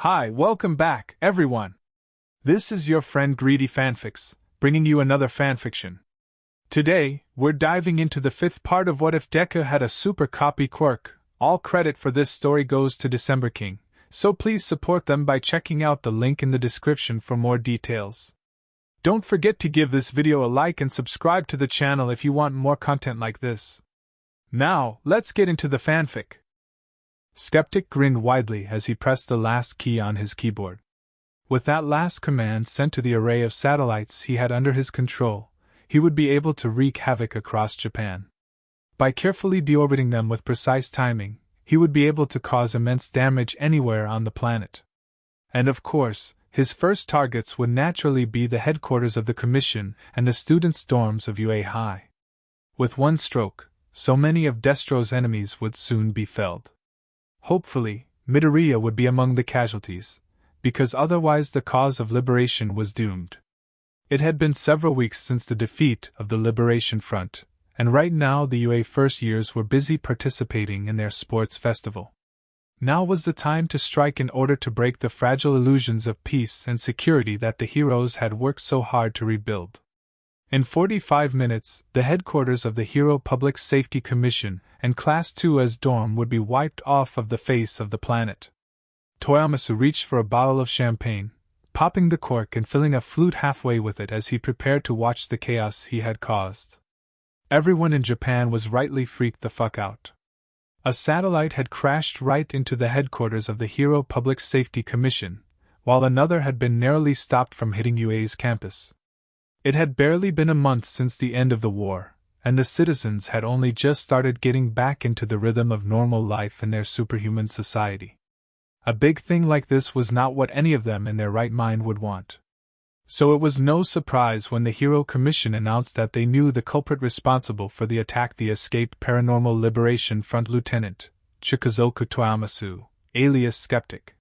Hi, welcome back, everyone. This is your friend Greedy Fanfics, bringing you another fanfiction. Today, we're diving into the 5th part of What If Deku Had a Super Copy Quirk. All credit for this story goes to December King, so please support them by checking out the link in the description for more details. Don't forget to give this video a like and subscribe to the channel if you want more content like this. Now, let's get into the fanfic. Skeptic grinned widely as he pressed the last key on his keyboard. With that last command sent to the array of satellites he had under his control, he would be able to wreak havoc across Japan. By carefully deorbiting them with precise timing, he would be able to cause immense damage anywhere on the planet. And of course, his first targets would naturally be the headquarters of the Commission and the students' dorms of UA High. With one stroke, so many of Destro's enemies would soon be felled. Hopefully, Midoriya would be among the casualties, because otherwise the cause of liberation was doomed. It had been several weeks since the defeat of the Liberation Front, and right now the UA first years were busy participating in their sports festival. Now was the time to strike in order to break the fragile illusions of peace and security that the heroes had worked so hard to rebuild. In 45 minutes, the headquarters of the Hero Public Safety Commission and Class 2's dorm would be wiped off of the face of the planet. Toyamasu reached for a bottle of champagne, popping the cork and filling a flute halfway with it as he prepared to watch the chaos he had caused. Everyone in Japan was rightly freaked the fuck out. A satellite had crashed right into the headquarters of the Hero Public Safety Commission, while another had been narrowly stopped from hitting UA's campus. It had barely been a month since the end of the war, and the citizens had only just started getting back into the rhythm of normal life in their superhuman society. A big thing like this was not what any of them in their right mind would want. So it was no surprise when the Hero Commission announced that they knew the culprit responsible for the attack, the escaped Paranormal Liberation Front Lieutenant, Chikazoku Toyamasu, alias Skeptic.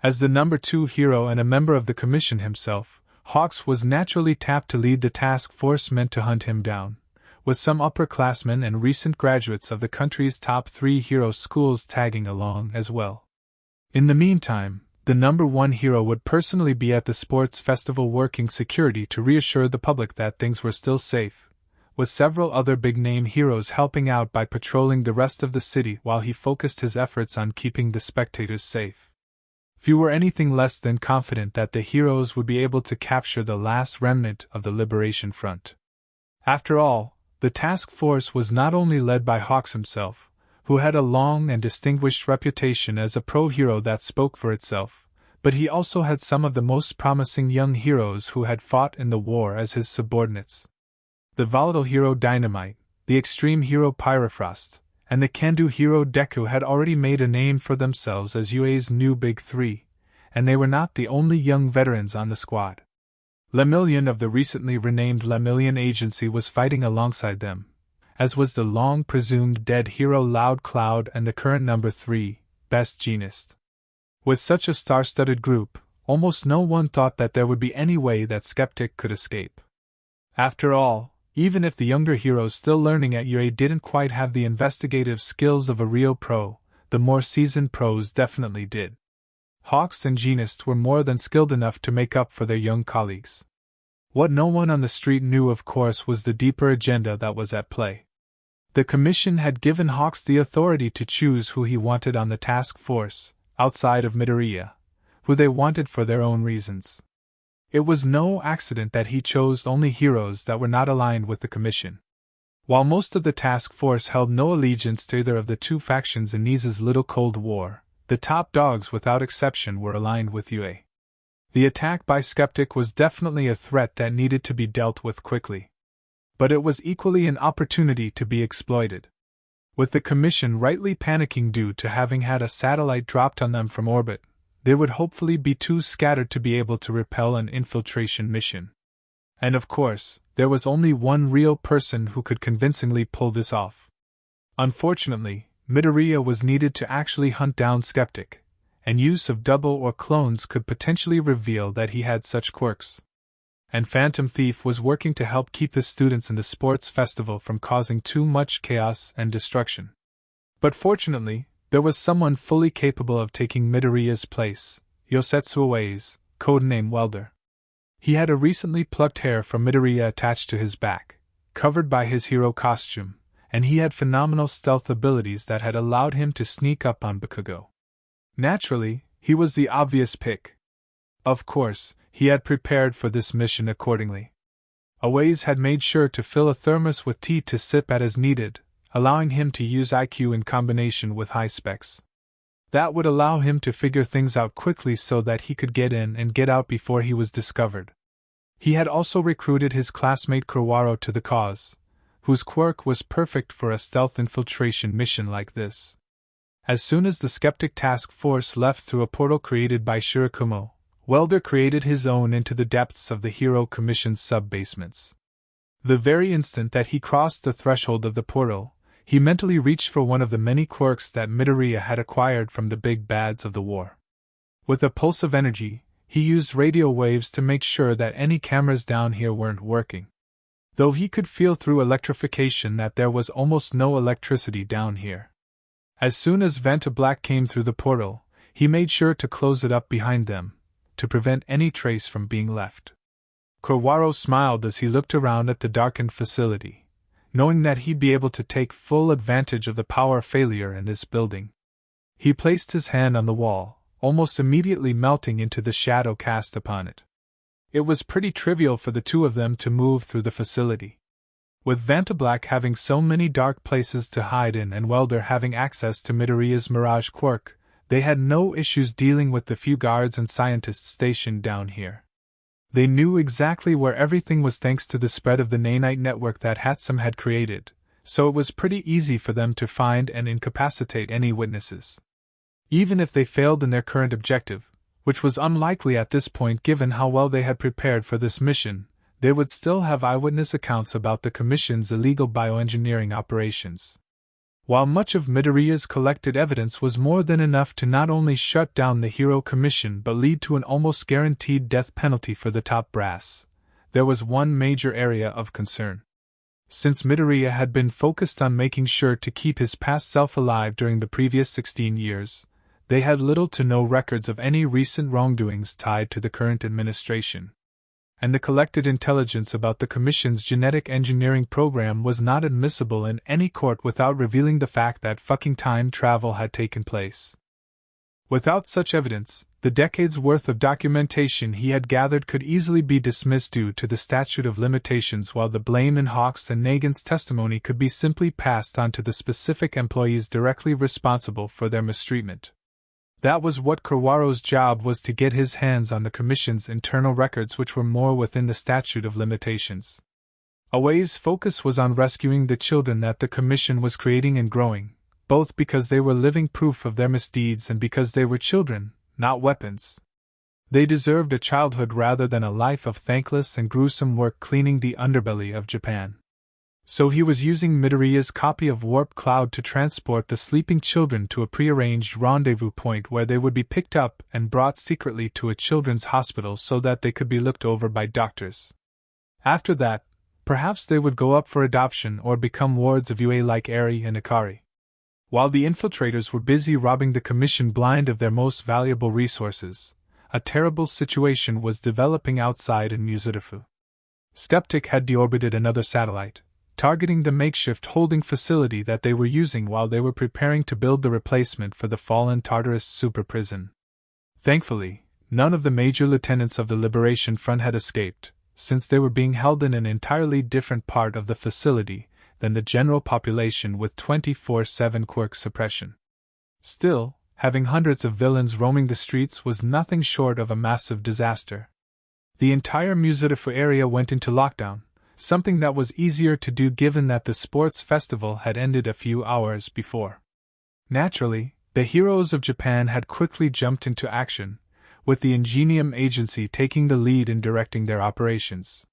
As the number 2 hero and a member of the commission himself, Hawks was naturally tapped to lead the task force meant to hunt him down, with some upperclassmen and recent graduates of the country's top 3 hero schools tagging along as well. In the meantime, the number 1 hero would personally be at the sports festival working security to reassure the public that things were still safe, with several other big-name heroes helping out by patrolling the rest of the city while he focused his efforts on keeping the spectators safe. Few were anything less than confident that the heroes would be able to capture the last remnant of the Liberation Front. After all, the task force was not only led by Hawks himself, who had a long and distinguished reputation as a pro-hero that spoke for itself, but he also had some of the most promising young heroes who had fought in the war as his subordinates. The volatile hero Dynamite, the extreme hero Pyrofrost, and the can-do hero Deku had already made a name for themselves as UA's new Big Three, and they were not the only young veterans on the squad. Lemillion of the recently renamed Lemillion Agency was fighting alongside them, as was the long-presumed dead hero Loud Cloud and the current number 3, Best Jeanist. With such a star-studded group, almost no one thought that there would be any way that Skeptic could escape. After all, even if the younger heroes still learning at UA didn't quite have the investigative skills of a real pro, the more seasoned pros definitely did. Hawks and Jeanist were more than skilled enough to make up for their young colleagues. What no one on the street knew, of course, was the deeper agenda that was at play. The Commission had given Hawks the authority to choose who he wanted on the task force, outside of Midoriya, who they wanted for their own reasons. It was no accident that he chose only heroes that were not aligned with the Commission. While most of the task force held no allegiance to either of the 2 factions in Nisa's Little Cold War, the top dogs without exception were aligned with UA. The attack by Skeptic was definitely a threat that needed to be dealt with quickly. But it was equally an opportunity to be exploited. With the Commission rightly panicking due to having had a satellite dropped on them from orbit, they would hopefully be too scattered to be able to repel an infiltration mission. And of course, there was only one real person who could convincingly pull this off. Unfortunately, Midoriya was needed to actually hunt down Skeptic, and use of double or clones could potentially reveal that he had such quirks. And Phantom Thief was working to help keep the students in the sports festival from causing too much chaos and destruction. But fortunately, there was someone fully capable of taking Midoriya's place, Yosetsua's codename Welder. He had a recently plucked hair from Midoriya attached to his back, covered by his hero costume, and he had phenomenal stealth abilities that had allowed him to sneak up on Bakugo. Naturally, he was the obvious pick. Of course, he had prepared for this mission accordingly. ᴡᴇ had made sure to fill a thermos with tea to sip at as needed, allowing him to use IQ in combination with high specs. That would allow him to figure things out quickly so that he could get in and get out before he was discovered. He had also recruited his classmate Quirk to the cause, whose quirk was perfect for a stealth infiltration mission like this. As soon as the Skeptic Task Force left through a portal created by ⴅ Welder created his own into the depths of the Hero Commission's sub-basements. The very instant that he crossed the threshold of the portal, he mentally reached for one of the many quirks that Midoriya had acquired from the big bads of the war. With a pulse of energy, he used radio waves to make sure that any cameras down here weren't working. Though he could feel through electrification that there was almost no electricity down here. As soon as ⴡⴚ came through the portal, he made sure to close it up behind them, to prevent any trace from being left. Quirk smiled as he looked around at the darkened facility, knowing that he'd be able to take full advantage of the power failure in this building. He placed his hand on the wall, almost immediately melting into the shadow cast upon it. It was pretty trivial for the two of them to move through the facility. With ⴡⴚ having so many dark places to hide in and Welder having access to Midoriya's Mirage Quirk, they had no issues dealing with the few guards and scientists stationed down here. They knew exactly where everything was thanks to the spread of the nanite network that ⴡ had created, so it was pretty easy for them to find and incapacitate any witnesses. Even if they failed in their current objective, which was unlikely at this point given how well they had prepared for this mission, they would still have eyewitness accounts about the Commission's illegal bioengineering operations. While much of Midoriya's collected evidence was more than enough to not only shut down the Hero Commission but lead to an almost guaranteed death penalty for the top brass, there was one major area of concern. Since Midoriya had been focused on making sure to keep his past self alive during the previous 16 years, they had little to no records of any recent wrongdoings tied to the current administration. And the collected intelligence about the Commission's genetic engineering program was not admissible in any court without revealing the fact that fucking time travel had taken place. Without such evidence, the decades' worth of documentation he had gathered could easily be dismissed due to the statute of limitations, while the blame in Hawks and Negan's testimony could be simply passed on to the specific employees directly responsible for their mistreatment. That was what Quirk's job was, to get his hands on the Commission's internal records, which were more within the statute of limitations. ᴡᴇ's focus was on rescuing the children that the Commission was creating and growing, both because they were living proof of their misdeeds and because they were children, not weapons. They deserved a childhood rather than a life of thankless and gruesome work cleaning the underbelly of Japan. So he was using Midoriya's copy of Warp Cloud to transport the sleeping children to a prearranged rendezvous point where they would be picked up and brought secretly to a children's hospital so that they could be looked over by doctors. After that, perhaps they would go up for adoption or become wards of UA like Eri and Ikari. While the infiltrators were busy robbing the Commission blind of their most valuable resources, a terrible situation was developing outside in ᴡᴜ. Skeptic had deorbited another satellite, targeting the makeshift holding facility that they were using while they were preparing to build the replacement for the fallen Tartarus super prison. Thankfully, none of the major lieutenants of the Liberation Front had escaped, since they were being held in an entirely different part of the facility than the general population with 24/7 quirk suppression. Still, having hundreds of villains roaming the streets was nothing short of a massive disaster. The entire ᴡᴜ area went into lockdown, something that was easier to do given that the sports festival had ended a few hours before. Naturally, the heroes of Japan had quickly jumped into action, with the Ingenium Agency taking the lead in directing their operations.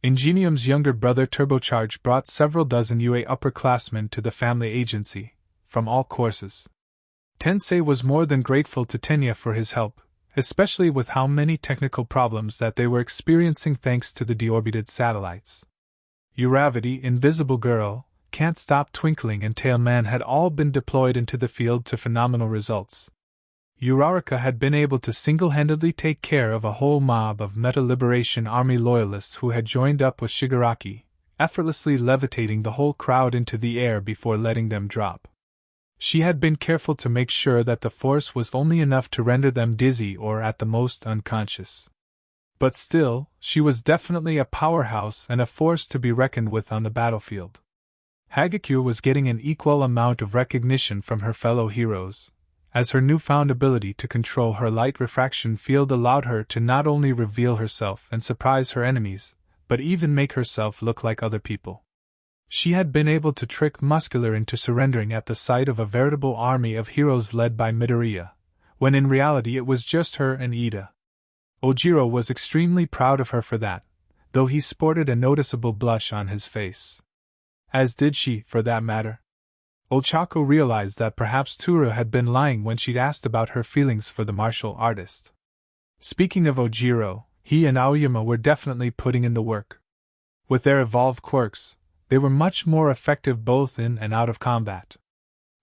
Ingenium's younger brother Turbocharge brought several dozen UA upperclassmen to the family agency, from all courses. Tensei was more than grateful to Tenya for his help, especially with how many technical problems that they were experiencing thanks to the deorbited satellites. Uravity, Invisible Girl, Can't Stop Twinkling and Tailman had all been deployed into the field to phenomenal results. Uraraka had been able to single-handedly take care of a whole mob of Meta Liberation Army loyalists who had joined up with Shigaraki, effortlessly levitating the whole crowd into the air before letting them drop. She had been careful to make sure that the force was only enough to render them dizzy or at the most unconscious. But still, she was definitely a powerhouse and a force to be reckoned with on the battlefield. Hagakure was getting an equal amount of recognition from her fellow heroes, as her newfound ability to control her light refraction field allowed her to not only reveal herself and surprise her enemies, but even make herself look like other people. She had been able to trick Muscular into surrendering at the sight of a veritable army of heroes led by Midoriya, when in reality it was just her and Ida. Ojiro was extremely proud of her for that, though he sported a noticeable blush on his face. As did she, for that matter. Ochako realized that perhaps Tura had been lying when she'd asked about her feelings for the martial artist. Speaking of Ojiro, he and Aoyama were definitely putting in the work. With their evolved quirks, they were much more effective both in and out of combat.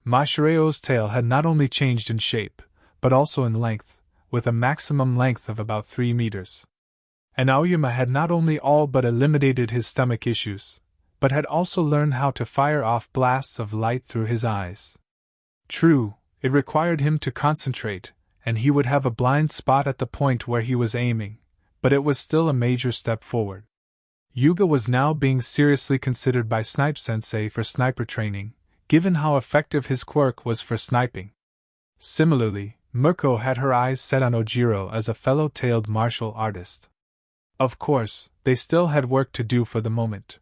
Mashireo's tail had not only changed in shape, but also in length, with a maximum length of about 3 meters. And Aoyama had not only all but eliminated his stomach issues, but had also learned how to fire off blasts of light through his eyes. True, it required him to concentrate, and he would have a blind spot at the point where he was aiming, but it was still a major step forward. Yuga was now being seriously considered by Snipe Sensei for sniper training, given how effective his quirk was for sniping. Similarly, Mirko had her eyes set on Ojiro as a fellow-tailed martial artist. Of course, they still had work to do for the moment.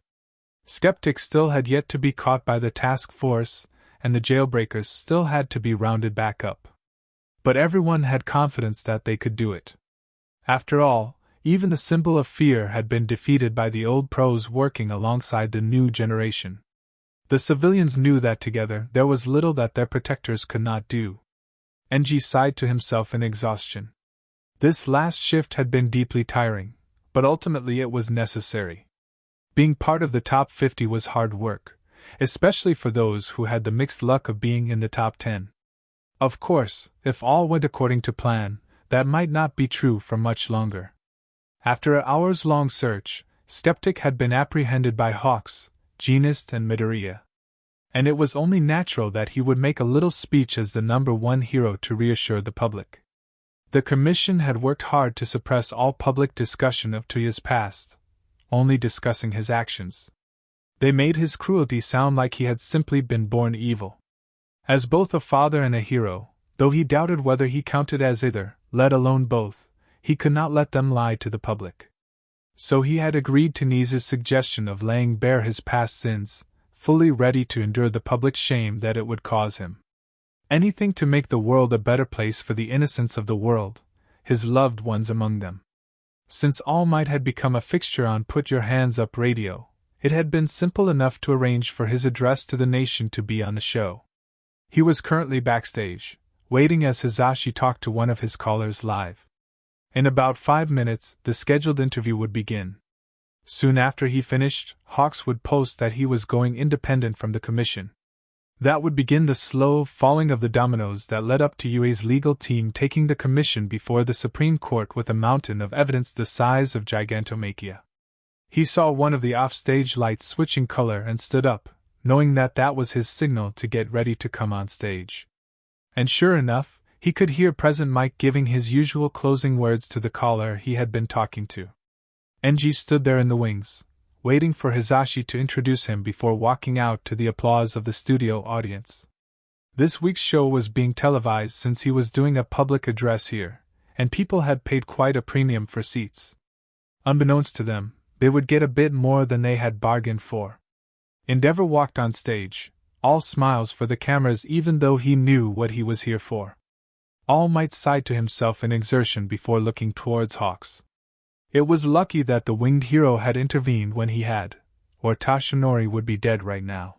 Skeptic still had yet to be caught by the task force, and the jailbreakers still had to be rounded back up. But everyone had confidence that they could do it. After all, even the symbol of fear had been defeated by the old pros working alongside the new generation. The civilians knew that together there was little that their protectors could not do. Enji sighed to himself in exhaustion. This last shift had been deeply tiring, but ultimately it was necessary. Being part of the top 50 was hard work, especially for those who had the mixed luck of being in the top 10. Of course, if all went according to plan, that might not be true for much longer. After an hours-long search, Skeptic had been apprehended by Hawks, Genist and Midoriya. And it was only natural that he would make a little speech as the #1 hero to reassure the public. The Commission had worked hard to suppress all public discussion of Toya's past, only discussing his actions. They made his cruelty sound like he had simply been born evil. As both a father and a hero, though he doubted whether he counted as either, let alone both, he could not let them lie to the public. So he had agreed to Nisa's suggestion of laying bare his past sins, fully ready to endure the public shame that it would cause him. Anything to make the world a better place for the innocents of the world, his loved ones among them. Since All Might had become a fixture on Put Your Hands Up radio, it had been simple enough to arrange for his address to the nation to be on the show. He was currently backstage, waiting as Hisashi talked to one of his callers live. In about 5 minutes, the scheduled interview would begin. Soon after he finished, Hawks would post that he was going independent from the commission. That would begin the slow falling of the dominoes that led up to Yue's legal team taking the commission before the Supreme Court with a mountain of evidence the size of Gigantomachia. He saw one of the off-stage lights switching color and stood up, knowing that that was his signal to get ready to come on stage. And sure enough, he could hear President Mike giving his usual closing words to the caller he had been talking to. Enji stood there in the wings, waiting for Hisashi to introduce him before walking out to the applause of the studio audience. This week's show was being televised since he was doing a public address here, and people had paid quite a premium for seats. Unbeknownst to them, they would get a bit more than they had bargained for. Endeavor walked on stage, all smiles for the cameras even though he knew what he was here for. All Might sighed to himself in exertion before looking towards Hawks. It was lucky that the winged hero had intervened when he had, or Tashinori would be dead right now.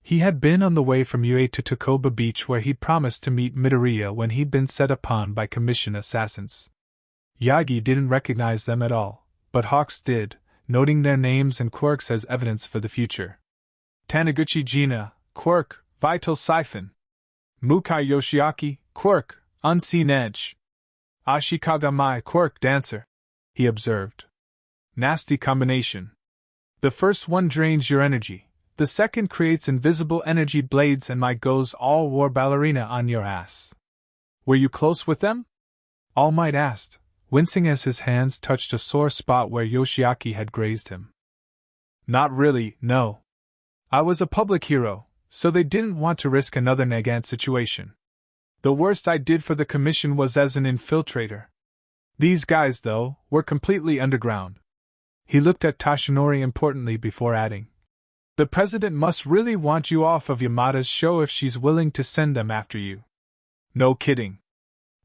He had been on the way from Ue to Takoba Beach where he'd promised to meet Midoriya when he'd been set upon by commission assassins. Yagi didn't recognize them at all, but Hawks did, noting their names and quirks as evidence for the future. Taniguchi Gina, quirk, Vital Siphon. Mukai Yoshiaki, quirk, Unseen edge. Ashikaga my Quirk dancer, he observed. Nasty combination. The first one drains your energy, the second creates invisible energy blades and my goes all war ballerina on your ass. Were you close with them? All Might asked, wincing as his hands touched a sore spot where Yoshiaki had grazed him. Not really, no. I was a public hero, so they didn't want to risk another Nagant situation. The worst I did for the commission was as an infiltrator. These guys, though, were completely underground. He looked at Tashinori importantly before adding, the president must really want you off of Yamada's show if she's willing to send them after you. No kidding.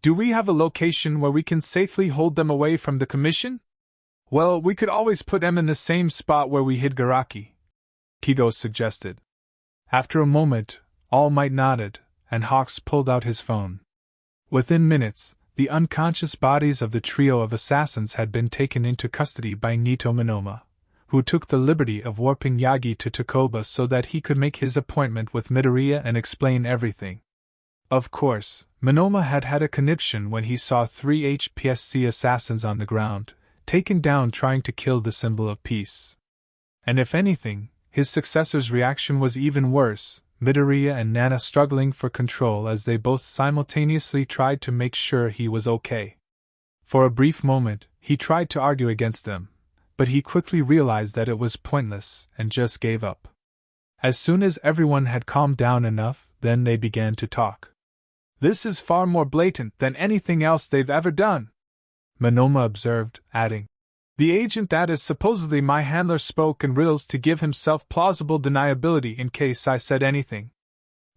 Do we have a location where we can safely hold them away from the commission? Well, we could always put them in the same spot where we hid Garaki, Kigo suggested. After a moment, All Might nodded, and Hawks pulled out his phone. Within minutes, the unconscious bodies of the trio of assassins had been taken into custody by Nito Monoma, who took the liberty of warping Yagi to Takoba so that he could make his appointment with Midoriya and explain everything. Of course, Monoma had had a conniption when he saw 3 HPSC assassins on the ground, taken down trying to kill the symbol of peace. And if anything, his successor's reaction was even worse, Midoriya and Nana struggling for control as they both simultaneously tried to make sure he was okay. For a brief moment, he tried to argue against them, but he quickly realized that it was pointless and just gave up. As soon as everyone had calmed down enough, then they began to talk. This is far more blatant than anything else they've ever done, Monoma observed, adding, the agent that is supposedly my handler spoke in riddles to give himself plausible deniability in case I said anything.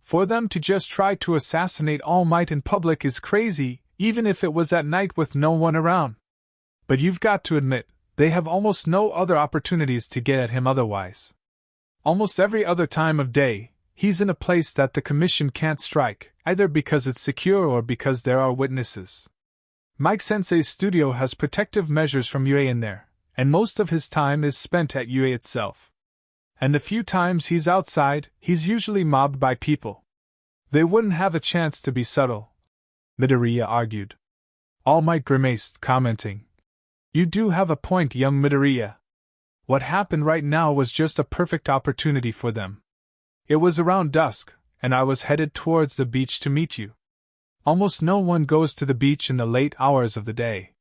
For them to just try to assassinate All Might in public is crazy, even if it was at night with no one around. But you've got to admit, they have almost no other opportunities to get at him otherwise. Almost every other time of day, he's in a place that the commission can't strike, either because it's secure or because there are witnesses. Mike Sensei's studio has protective measures from UA in there, and most of his time is spent at UA itself. And the few times he's outside, he's usually mobbed by people. They wouldn't have a chance to be subtle, Midoriya argued. All Might grimaced, commenting, you do have a point, young Midoriya. What happened right now was just a perfect opportunity for them. It was around dusk, and I was headed towards the beach to meet you. Almost no one goes to the beach in the late hours of the day.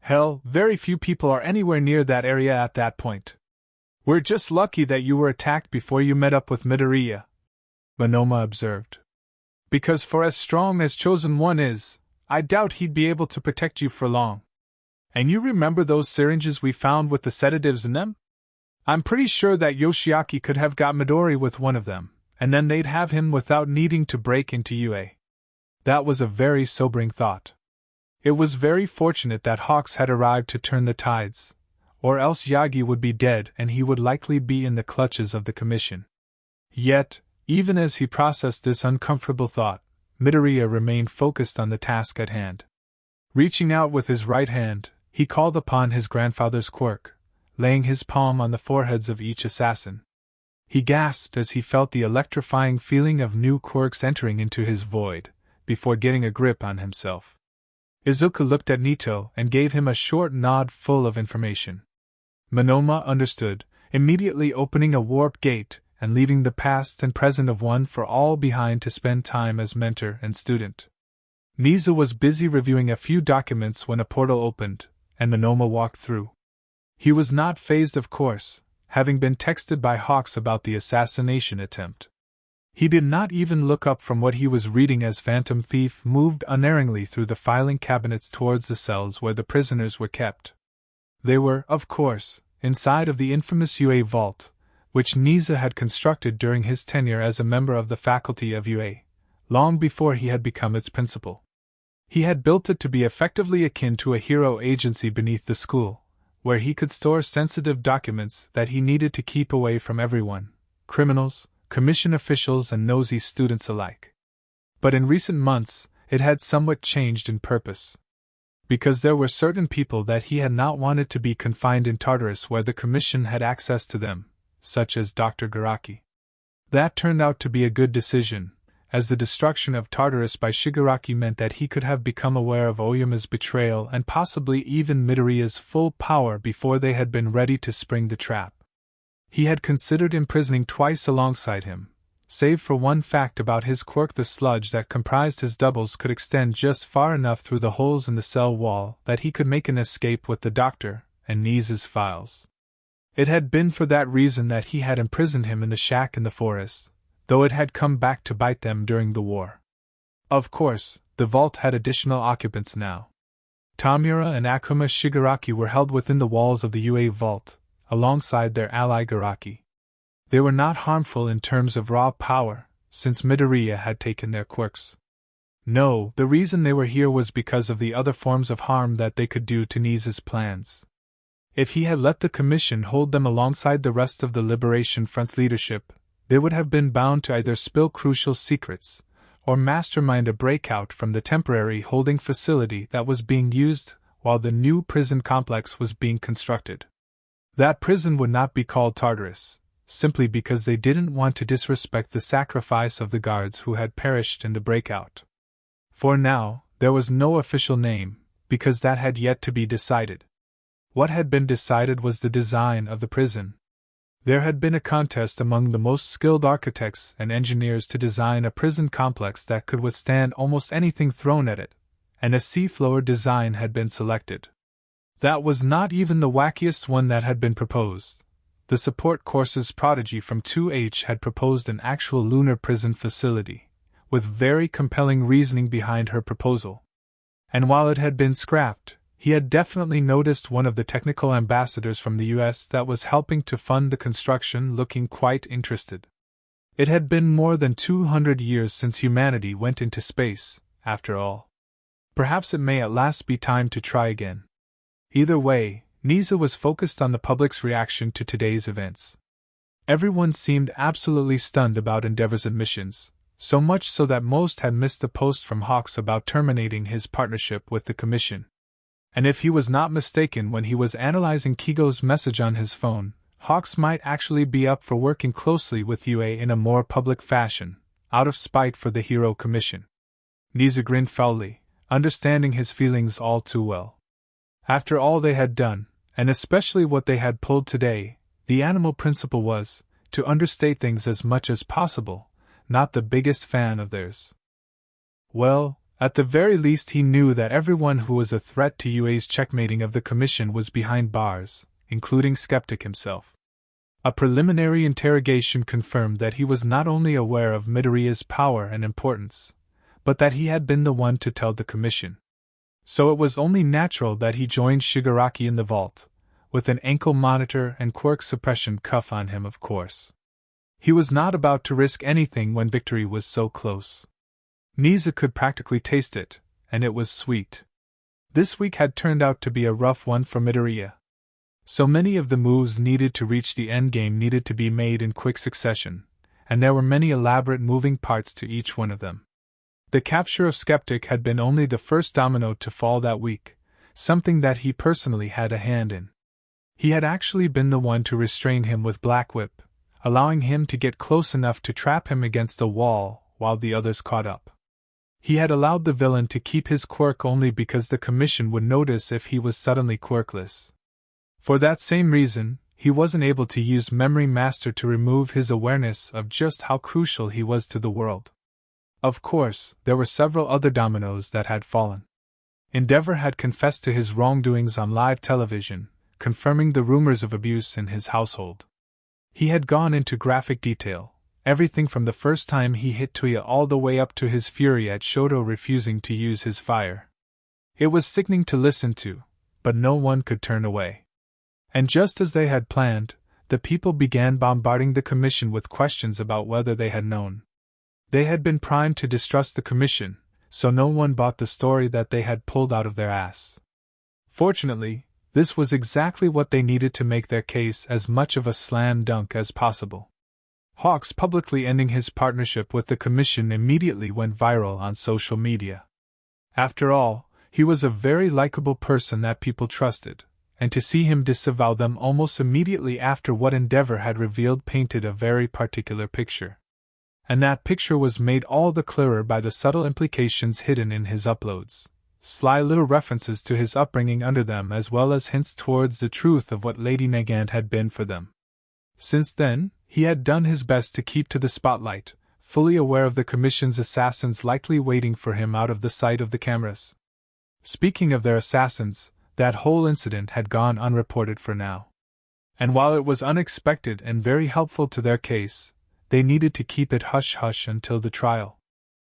Hell, very few people are anywhere near that area at that point. We're just lucky that you were attacked before you met up with Midoriya, Monoma observed. Because for as strong as Chosen One is, I doubt he'd be able to protect you for long. And you remember those syringes we found with the sedatives in them? I'm pretty sure that Yoshiaki could have got Midori with one of them, and then they'd have him without needing to break into UA. That was a very sobering thought. It was very fortunate that Hawks had arrived to turn the tides, or else Yagi would be dead and he would likely be in the clutches of the commission. Yet, even as he processed this uncomfortable thought, Midoriya remained focused on the task at hand. Reaching out with his right hand, he called upon his grandfather's quirk, laying his palm on the foreheads of each assassin. He gasped as he felt the electrifying feeling of new quirks entering into his void, before getting a grip on himself. Izuku looked at Nito and gave him a short nod full of information. Monoma understood, immediately opening a warp gate and leaving the past and present of One for All behind to spend time as mentor and student. Nizu was busy reviewing a few documents when a portal opened, and Monoma walked through. He was not fazed, of course, having been texted by Hawks about the assassination attempt. He did not even look up from what he was reading as Phantom Thief moved unerringly through the filing cabinets towards the cells where the prisoners were kept. They were, of course, inside of the infamous UA vault, which Nizu had constructed during his tenure as a member of the faculty of UA, long before he had become its principal. He had built it to be effectively akin to a hero agency beneath the school, where he could store sensitive documents that he needed to keep away from everyone, criminals, commission officials and nosy students alike. But in recent months, it had somewhat changed in purpose. Because there were certain people that he had not wanted to be confined in Tartarus where the commission had access to them, such as Dr. Garaki. That turned out to be a good decision, as the destruction of Tartarus by Shigaraki meant that he could have become aware of Oyama's betrayal and possibly even Midoriya's full power before they had been ready to spring the trap. He had considered imprisoning twice alongside him, save for one fact about his quirk: the sludge that comprised his doubles could extend just far enough through the holes in the cell wall that he could make an escape with the doctor and Nisa's files. It had been for that reason that he had imprisoned him in the shack in the forest, though it had come back to bite them during the war. Of course, the vault had additional occupants now. Tamura and Akuma Shigaraki were held within the walls of the UA vault, alongside their ally Garaki. They were not harmful in terms of raw power, since Midoriya had taken their quirks. No, the reason they were here was because of the other forms of harm that they could do to Nisa's plans. If he had let the Commission hold them alongside the rest of the Liberation Front's leadership, they would have been bound to either spill crucial secrets, or mastermind a breakout from the temporary holding facility that was being used while the new prison complex was being constructed. That prison would not be called Tartarus, simply because they didn't want to disrespect the sacrifice of the guards who had perished in the breakout. For now, there was no official name, because that had yet to be decided. What had been decided was the design of the prison. There had been a contest among the most skilled architects and engineers to design a prison complex that could withstand almost anything thrown at it, and a seafloor design had been selected. That was not even the wackiest one that had been proposed. The support course's prodigy from 2H had proposed an actual lunar prison facility, with very compelling reasoning behind her proposal. And while it had been scrapped, he had definitely noticed one of the technical ambassadors from the US that was helping to fund the construction looking quite interested. It had been more than 200 years since humanity went into space, after all. Perhaps it may at last be time to try again. Either way, Nisa was focused on the public's reaction to today's events. Everyone seemed absolutely stunned about Endeavor's admissions, so much so that most had missed the post from Hawks about terminating his partnership with the Commission. And if he was not mistaken when he was analyzing Kigo's message on his phone, Hawks might actually be up for working closely with UA in a more public fashion, out of spite for the Hero Commission. Nisa grinned foully, understanding his feelings all too well. After all they had done, and especially what they had pulled today, the animal principle was, to understate things as much as possible, not the biggest fan of theirs. Well, at the very least he knew that everyone who was a threat to UA's checkmating of the Commission was behind bars, including Skeptic himself. A preliminary interrogation confirmed that he was not only aware of Midoriya's power and importance, but that he had been the one to tell the Commission. So it was only natural that he joined Shigaraki in the vault, with an ankle monitor and quirk suppression cuff on him, of course. He was not about to risk anything when victory was so close. Nisa could practically taste it, and it was sweet. This week had turned out to be a rough one for Midoriya. So many of the moves needed to reach the endgame needed to be made in quick succession, and there were many elaborate moving parts to each one of them. The capture of Skeptic had been only the first domino to fall that week, something that he personally had a hand in. He had actually been the one to restrain him with Black Whip, allowing him to get close enough to trap him against the wall while the others caught up. He had allowed the villain to keep his quirk only because the Commission would notice if he was suddenly quirkless. For that same reason, he wasn't able to use Memory Master to remove his awareness of just how crucial he was to the world. Of course, there were several other dominoes that had fallen. Endeavor had confessed to his wrongdoings on live television, confirming the rumors of abuse in his household. He had gone into graphic detail, everything from the first time he hit Toya all the way up to his fury at Shoto refusing to use his fire. It was sickening to listen to, but no one could turn away. And just as they had planned, the people began bombarding the Commission with questions about whether they had known. They had been primed to distrust the Commission, so no one bought the story that they had pulled out of their ass. Fortunately, this was exactly what they needed to make their case as much of a slam dunk as possible. Hawks publicly ending his partnership with the Commission immediately went viral on social media. After all, he was a very likable person that people trusted, and to see him disavow them almost immediately after what Endeavor had revealed painted a very particular picture. And that picture was made all the clearer by the subtle implications hidden in his uploads, sly little references to his upbringing under them as well as hints towards the truth of what Lady Nagant had been for them. Since then, he had done his best to keep to the spotlight, fully aware of the Commission's assassins likely waiting for him out of the sight of the cameras. Speaking of their assassins, that whole incident had gone unreported for now. And while it was unexpected and very helpful to their case, they needed to keep it hush-hush until the trial.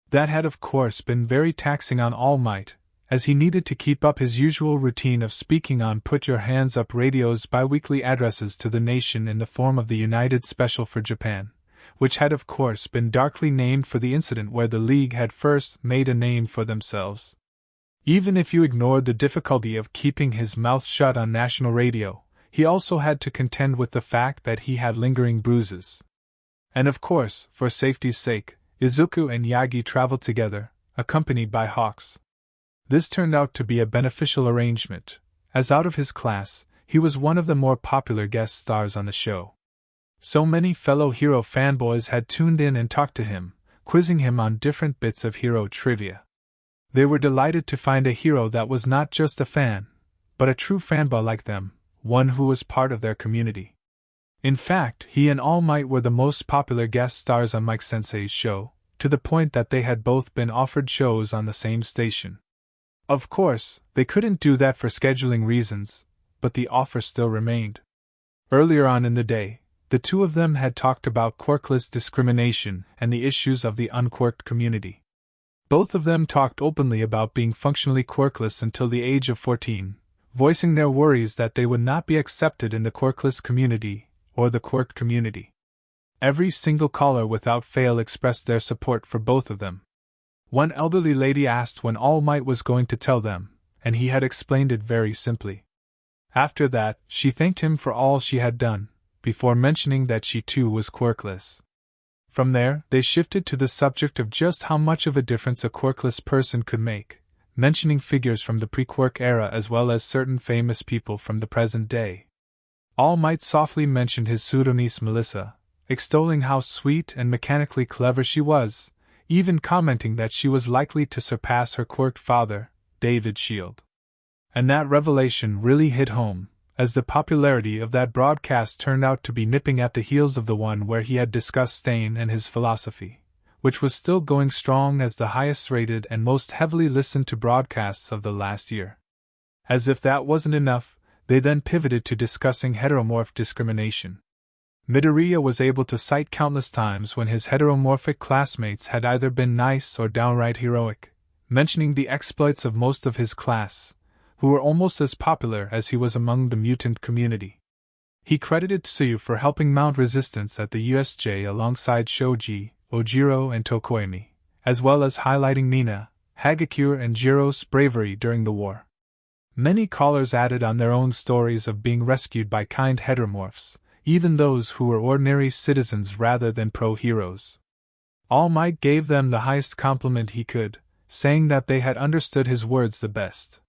That had of course been very taxing on All Might, as he needed to keep up his usual routine of speaking on Put Your Hands Up Radio's bi-weekly addresses to the nation in the form of the United Special for Japan, which had of course been darkly named for the incident where the League had first made a name for themselves. Even if you ignored the difficulty of keeping his mouth shut on national radio, he also had to contend with the fact that he had lingering bruises. And of course, for safety's sake, Izuku and Yagi traveled together, accompanied by Hawks. This turned out to be a beneficial arrangement, as out of his class, he was one of the more popular guest stars on the show. So many fellow hero fanboys had tuned in and talked to him, quizzing him on different bits of hero trivia. They were delighted to find a hero that was not just a fan, but a true fanboy like them, one who was part of their community. In fact, he and All Might were the most popular guest stars on Mike Sensei's show, to the point that they had both been offered shows on the same station. Of course, they couldn't do that for scheduling reasons, but the offer still remained. Earlier on in the day, the two of them had talked about quirkless discrimination and the issues of the unquirked community. Both of them talked openly about being functionally quirkless until the age of 14, voicing their worries that they would not be accepted in the quirkless community or the quirked community. Every single caller without fail expressed their support for both of them. One elderly lady asked when All Might was going to tell them, and he had explained it very simply. After that, she thanked him for all she had done, before mentioning that she too was quirkless. From there, they shifted to the subject of just how much of a difference a quirkless person could make, mentioning figures from the pre-quirk era as well as certain famous people from the present day. All Might softly mentioned his pseudoniece Melissa, extolling how sweet and mechanically clever she was, even commenting that she was likely to surpass her quirked father, David Shield. And that revelation really hit home, as the popularity of that broadcast turned out to be nipping at the heels of the one where he had discussed Stain and his philosophy, which was still going strong as the highest-rated and most heavily listened to broadcasts of the last year. As if that wasn't enough, they then pivoted to discussing heteromorph discrimination. Midoriya was able to cite countless times when his heteromorphic classmates had either been nice or downright heroic, mentioning the exploits of most of his class, who were almost as popular as he was among the mutant community. He credited Tsuyu for helping mount resistance at the USJ alongside Shoji, Ojiro and Tokoemi, as well as highlighting Mina, Hagakure and Jiro's bravery during the war. Many callers added on their own stories of being rescued by kind heteromorphs, even those who were ordinary citizens rather than pro-heroes. All Might gave them the highest compliment he could, saying that they had understood his words the best.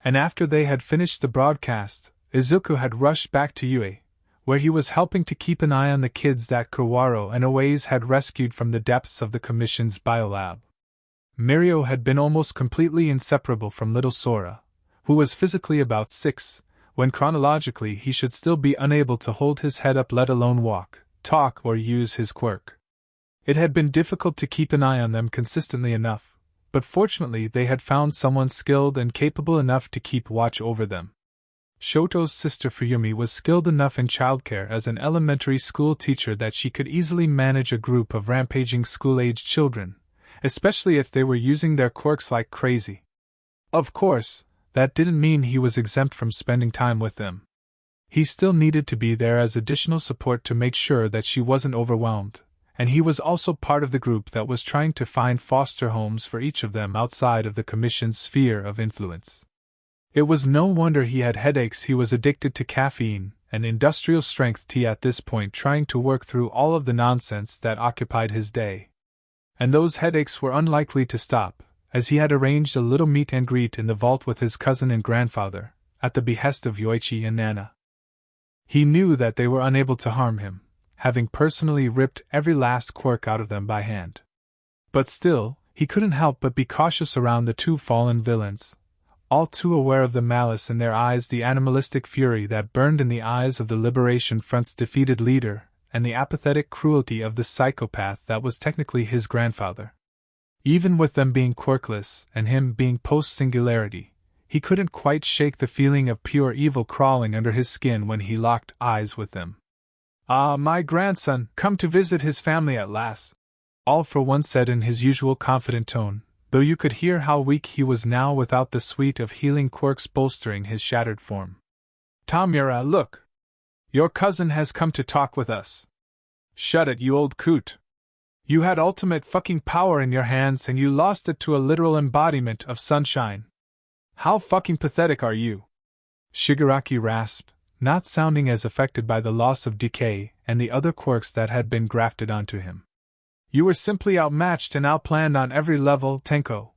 And after they had finished the broadcast, Izuku had rushed back to UA, where he was helping to keep an eye on the kids that ᴅᴜᴜ had rescued from the depths of the Commission's biolab. Mirio had been almost completely inseparable from little Sora, who was physically about 6, when chronologically he should still be unable to hold his head up, let alone walk, talk, or use his quirk. It had been difficult to keep an eye on them consistently enough, but fortunately they had found someone skilled and capable enough to keep watch over them. Shoto's sister Fuyumi was skilled enough in childcare as an elementary school teacher that she could easily manage a group of rampaging school-aged children, especially if they were using their quirks like crazy. Of course, that didn't mean he was exempt from spending time with them. He still needed to be there as additional support to make sure that she wasn't overwhelmed, and he was also part of the group that was trying to find foster homes for each of them outside of the Commission's sphere of influence. It was no wonder he had headaches. He was addicted to caffeine and industrial strength tea at this point, trying to work through all of the nonsense that occupied his day. And those headaches were unlikely to stop, as he had arranged a little meet and greet in the vault with his cousin and grandfather, at the behest of Yoichi and Nana. He knew that they were unable to harm him, having personally ripped every last quirk out of them by hand. But still, he couldn't help but be cautious around the two fallen villains, all too aware of the malice in their eyes, the animalistic fury that burned in the eyes of the Liberation Front's defeated leader, and the apathetic cruelty of the psychopath that was technically his grandfather. Even with them being quirkless and him being post-singularity, he couldn't quite shake the feeling of pure evil crawling under his skin when he locked eyes with them. "Ah, my grandson, come to visit his family at last," All for One said in his usual confident tone, though you could hear how weak he was now without the suite of healing quirks bolstering his shattered form. "Tamura, look! Your cousin has come to talk with us." "Shut it, you old coot. You had ultimate fucking power in your hands and you lost it to a literal embodiment of sunshine. How fucking pathetic are you?" Shigaraki rasped, not sounding as affected by the loss of decay and the other quirks that had been grafted onto him. "You were simply outmatched and outplanned on every level, Tenko,"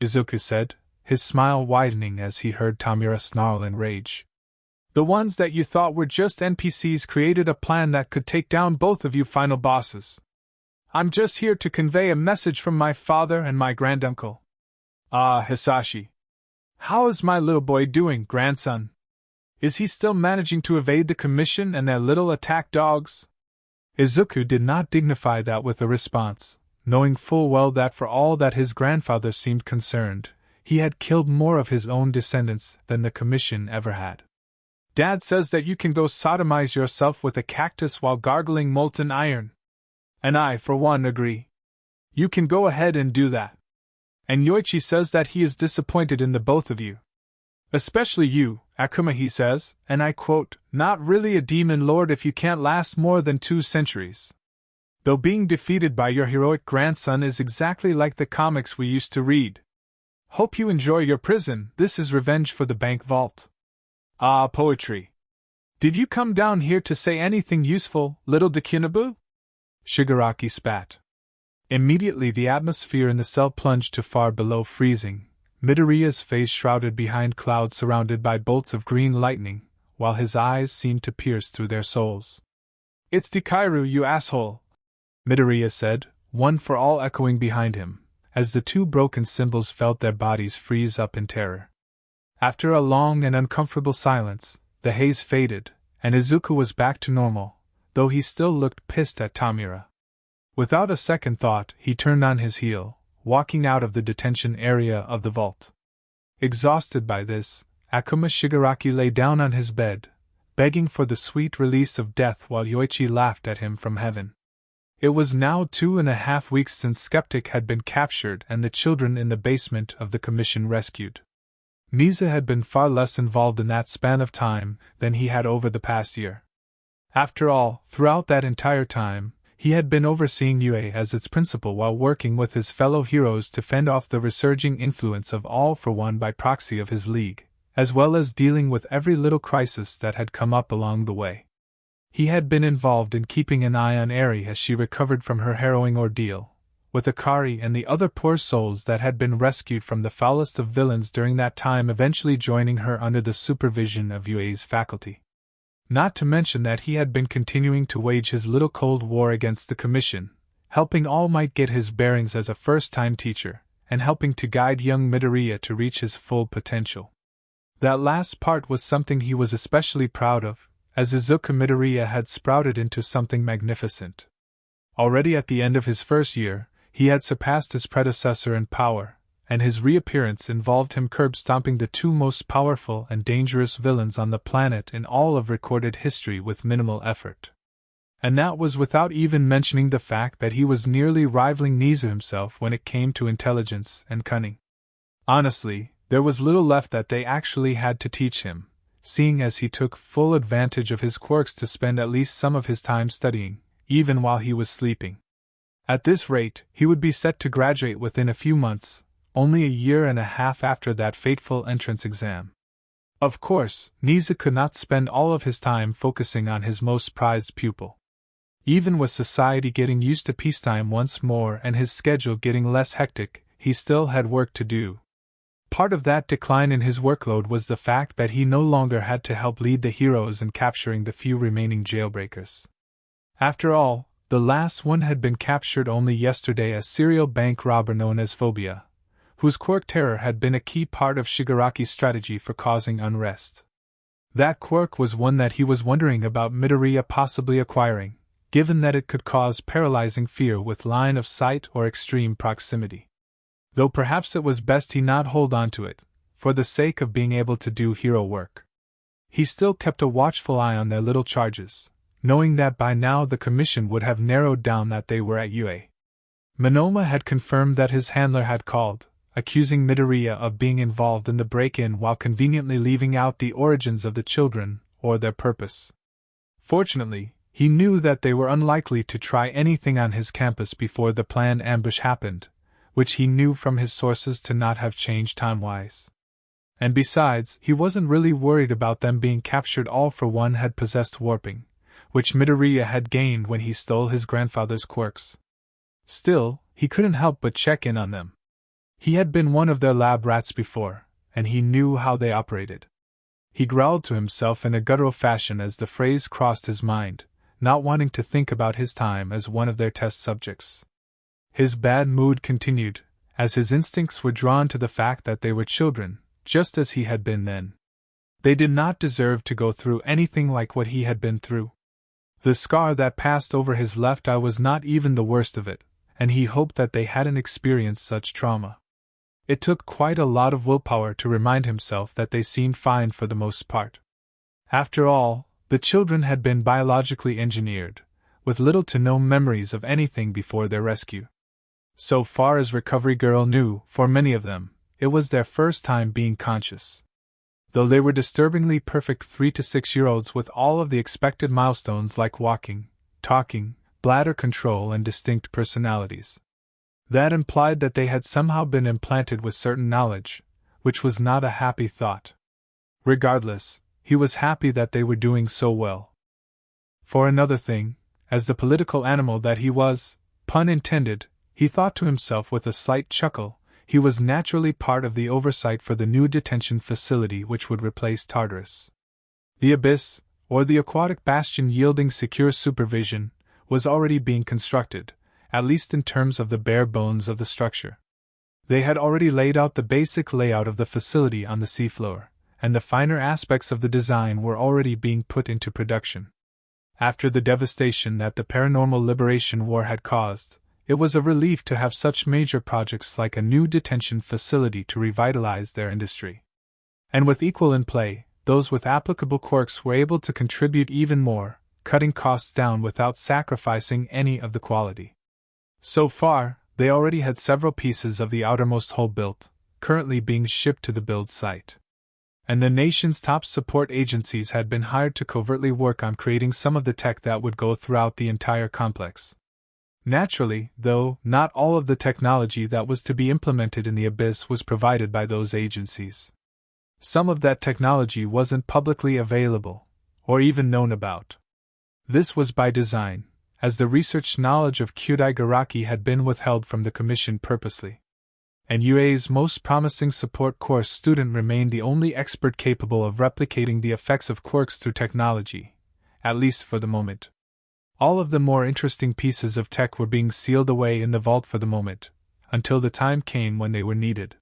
Izuku said, his smile widening as he heard Tamura snarl in rage. "The ones that you thought were just NPCs created a plan that could take down both of you final bosses. I'm just here to convey a message from my father and my granduncle." "Ah, Hisashi. How is my little boy doing, grandson? Is he still managing to evade the commission and their little attack dogs?" Izuku did not dignify that with a response, knowing full well that for all that his grandfather seemed concerned, he had killed more of his own descendants than the commission ever had. "Dad says that you can go sodomize yourself with a cactus while gargling molten iron. And I, for one, agree. You can go ahead and do that. And Yoichi says that he is disappointed in the both of you. Especially you, Akuma, he says, and I quote, not really a demon lord if you can't last more than 2 centuries. Though being defeated by your heroic grandson is exactly like the comics we used to read. Hope you enjoy your prison, this is revenge for the bank vault." "Ah, poetry. Did you come down here to say anything useful, little Dekinabu?" Shigaraki spat. Immediately the atmosphere in the cell plunged to far below freezing, Midoriya's face shrouded behind clouds surrounded by bolts of green lightning, while his eyes seemed to pierce through their souls. "It's Dekairu, you asshole," Midoriya said, one for all echoing behind him, as the two broken symbols felt their bodies freeze up in terror. After a long and uncomfortable silence, the haze faded, and Izuku was back to normal, though he still looked pissed at Tamura. Without a second thought, he turned on his heel, walking out of the detention area of the vault. Exhausted by this, Akuma Shigaraki lay down on his bed, begging for the sweet release of death while Yoichi laughed at him from heaven. It was now 2.5 weeks since Skeptic had been captured and the children in the basement of the commission rescued. Niza had been far less involved in that span of time than he had over the past year. After all, throughout that entire time, he had been overseeing UA as its principal while working with his fellow heroes to fend off the resurging influence of All for One by proxy of his league, as well as dealing with every little crisis that had come up along the way. He had been involved in keeping an eye on Eri as she recovered from her harrowing ordeal, with Akari and the other poor souls that had been rescued from the foulest of villains during that time eventually joining her under the supervision of UA's faculty. Not to mention that he had been continuing to wage his little cold war against the commission, helping All Might get his bearings as a first-time teacher, and helping to guide young Midoriya to reach his full potential. That last part was something he was especially proud of, as Izuku Midoriya had sprouted into something magnificent. Already at the end of his first year, he had surpassed his predecessor in power, and his reappearance involved him curb-stomping the 2 most powerful and dangerous villains on the planet in all of recorded history with minimal effort. And that was without even mentioning the fact that he was nearly rivaling Niza himself when it came to intelligence and cunning. Honestly, there was little left that they actually had to teach him, seeing as he took full advantage of his quirks to spend at least some of his time studying, even while he was sleeping. At this rate, he would be set to graduate within a few months, only a year and a half after that fateful entrance exam. Of course, Niza could not spend all of his time focusing on his most prized pupil. Even with society getting used to peacetime once more and his schedule getting less hectic, he still had work to do. Part of that decline in his workload was the fact that he no longer had to help lead the heroes in capturing the few remaining jailbreakers. After all, the last one had been captured only yesterday, a serial bank robber known as ᴅᴇʟᴜ, whose Quirk terror had been a key part of Shigaraki's strategy for causing unrest. That Quirk was one that he was wondering about Midoriya possibly acquiring, given that it could cause paralyzing fear with line of sight or extreme proximity. Though perhaps it was best he not hold on to it, for the sake of being able to do hero work. He still kept a watchful eye on their little charges, knowing that by now the commission would have narrowed down that they were at Ue. Monoma had confirmed that his handler had called, accusing Midoriya of being involved in the break-in while conveniently leaving out the origins of the children, or their purpose. Fortunately, he knew that they were unlikely to try anything on his campus before the planned ambush happened, which he knew from his sources to not have changed time-wise. And besides, he wasn't really worried about them being captured. All for one had possessed warping, which Midoriya had gained when he stole his grandfather's quirks. Still, he couldn't help but check in on them. He had been one of their lab rats before, and he knew how they operated. He growled to himself in a guttural fashion as the phrase crossed his mind, not wanting to think about his time as one of their test subjects. His bad mood continued, as his instincts were drawn to the fact that they were children, just as he had been then. They did not deserve to go through anything like what he had been through. The scar that passed over his left eye was not even the worst of it, and he hoped that they hadn't experienced such trauma. It took quite a lot of willpower to remind himself that they seemed fine for the most part. After all, the children had been biologically engineered, with little to no memories of anything before their rescue. So far as Recovery Girl knew, for many of them, it was their first time being conscious. Though they were disturbingly perfect 3 to 6-year-olds with all of the expected milestones like walking, talking, bladder control, and distinct personalities. That implied that they had somehow been implanted with certain knowledge, which was not a happy thought. Regardless, he was happy that they were doing so well. For another thing, as the political animal that he was, pun intended, he thought to himself with a slight chuckle, he was naturally part of the oversight for the new detention facility which would replace Tartarus. The Abyss, or the aquatic bastion yielding secure supervision, was already being constructed, at least in terms of the bare bones of the structure. They had already laid out the basic layout of the facility on the seafloor, and the finer aspects of the design were already being put into production. After the devastation that the Paranormal Liberation War had caused, it was a relief to have such major projects like a new detention facility to revitalize their industry. And with equal in play, those with applicable quirks were able to contribute even more, cutting costs down without sacrificing any of the quality. So far, they already had several pieces of the outermost hull built, currently being shipped to the build site. And the nation's top support agencies had been hired to covertly work on creating some of the tech that would go throughout the entire complex. Naturally, though, not all of the technology that was to be implemented in the Abyss was provided by those agencies. Some of that technology wasn't publicly available, or even known about. This was by design, as the research knowledge of ᴑᴜ had been withheld from the Commission purposely. And UA's most promising support course student remained the only expert capable of replicating the effects of quirks through technology, at least for the moment. All of the more interesting pieces of tech were being sealed away in the vault for the moment, until the time came when they were needed.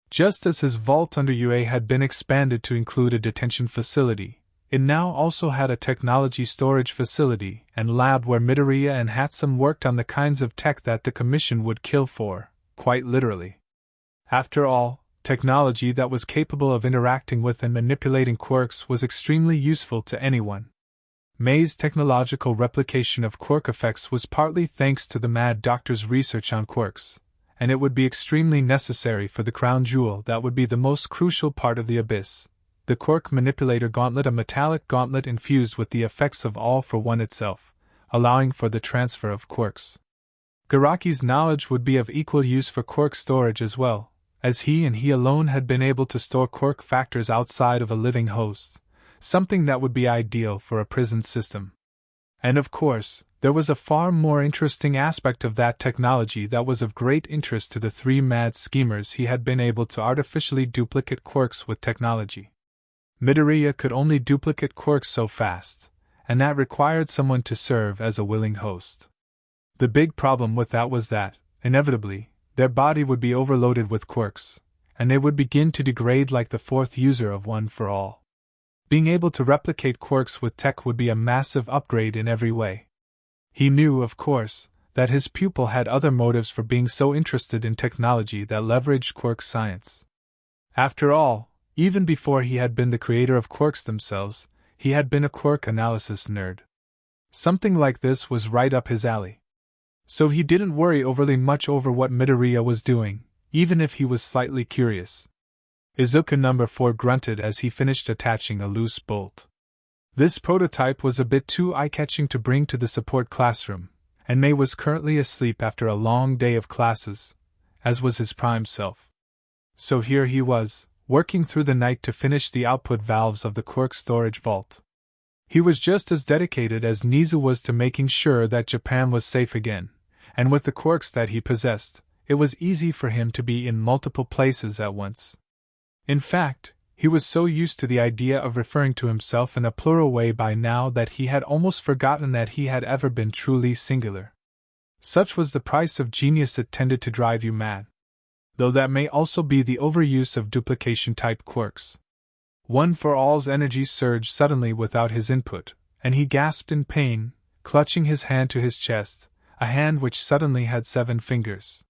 Just as his vault under UA had been expanded to include a detention facility, it now also had a technology storage facility and lab where Midoriya and Hatsum worked on the kinds of tech that the Commission would kill for, quite literally. After all, technology that was capable of interacting with and manipulating quirks was extremely useful to anyone. May's technological replication of quirk effects was partly thanks to the Mad Doctor's research on quirks, and it would be extremely necessary for the crown jewel that would be the most crucial part of the Abyss, the Quirk Manipulator Gauntlet, a metallic gauntlet infused with the effects of All for One itself, allowing for the transfer of quirks. Garaki's knowledge would be of equal use for quirk storage as well, as he and he alone had been able to store quirk factors outside of a living host, something that would be ideal for a prison system. And of course, there was a far more interesting aspect of that technology that was of great interest to the three mad schemers. He had been able to artificially duplicate quirks with technology. Midoriya could only duplicate quirks so fast, and that required someone to serve as a willing host. The big problem with that was that, inevitably, their body would be overloaded with quirks, and they would begin to degrade like the fourth user of One for All. Being able to replicate quirks with tech would be a massive upgrade in every way. He knew, of course, that his pupil had other motives for being so interested in technology that leveraged quirk science. After all, even before he had been the creator of quirks themselves, he had been a quirk analysis nerd. Something like this was right up his alley. So he didn't worry overly much over what Midoriya was doing, even if he was slightly curious. Izuku No. 4 grunted as he finished attaching a loose bolt. This prototype was a bit too eye-catching to bring to the support classroom, and Mei was currently asleep after a long day of classes, as was his prime self. So here he was, working through the night to finish the output valves of the Quirk storage vault. He was just as dedicated as Nizu was to making sure that Japan was safe again, and with the quirks that he possessed, it was easy for him to be in multiple places at once. In fact, he was so used to the idea of referring to himself in a plural way by now that he had almost forgotten that he had ever been truly singular. Such was the price of genius it tended to drive you mad. Though that may also be the overuse of duplication-type quirks. One for All's energy surged suddenly without his input, and he gasped in pain, clutching his hand to his chest, a hand which suddenly had 7 fingers.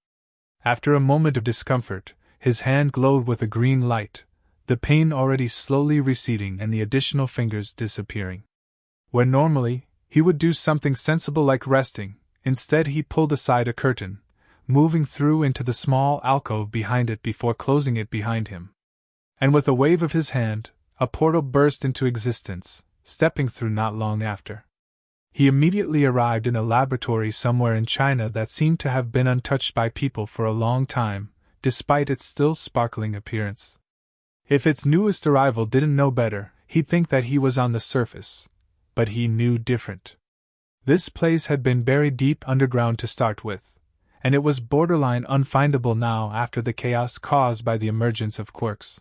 After a moment of discomfort, his hand glowed with a green light, the pain already slowly receding and the additional fingers disappearing. Where normally, he would do something sensible like resting, instead he pulled aside a curtain, moving through into the small alcove behind it before closing it behind him. And with a wave of his hand, a portal burst into existence, stepping through not long after. He immediately arrived in a laboratory somewhere in China that seemed to have been untouched by people for a long time, despite its still sparkling appearance. If its newest arrival didn't know better, he'd think that he was on the surface. But he knew different. This place had been buried deep underground to start with, and it was borderline unfindable now after the chaos caused by the emergence of quirks.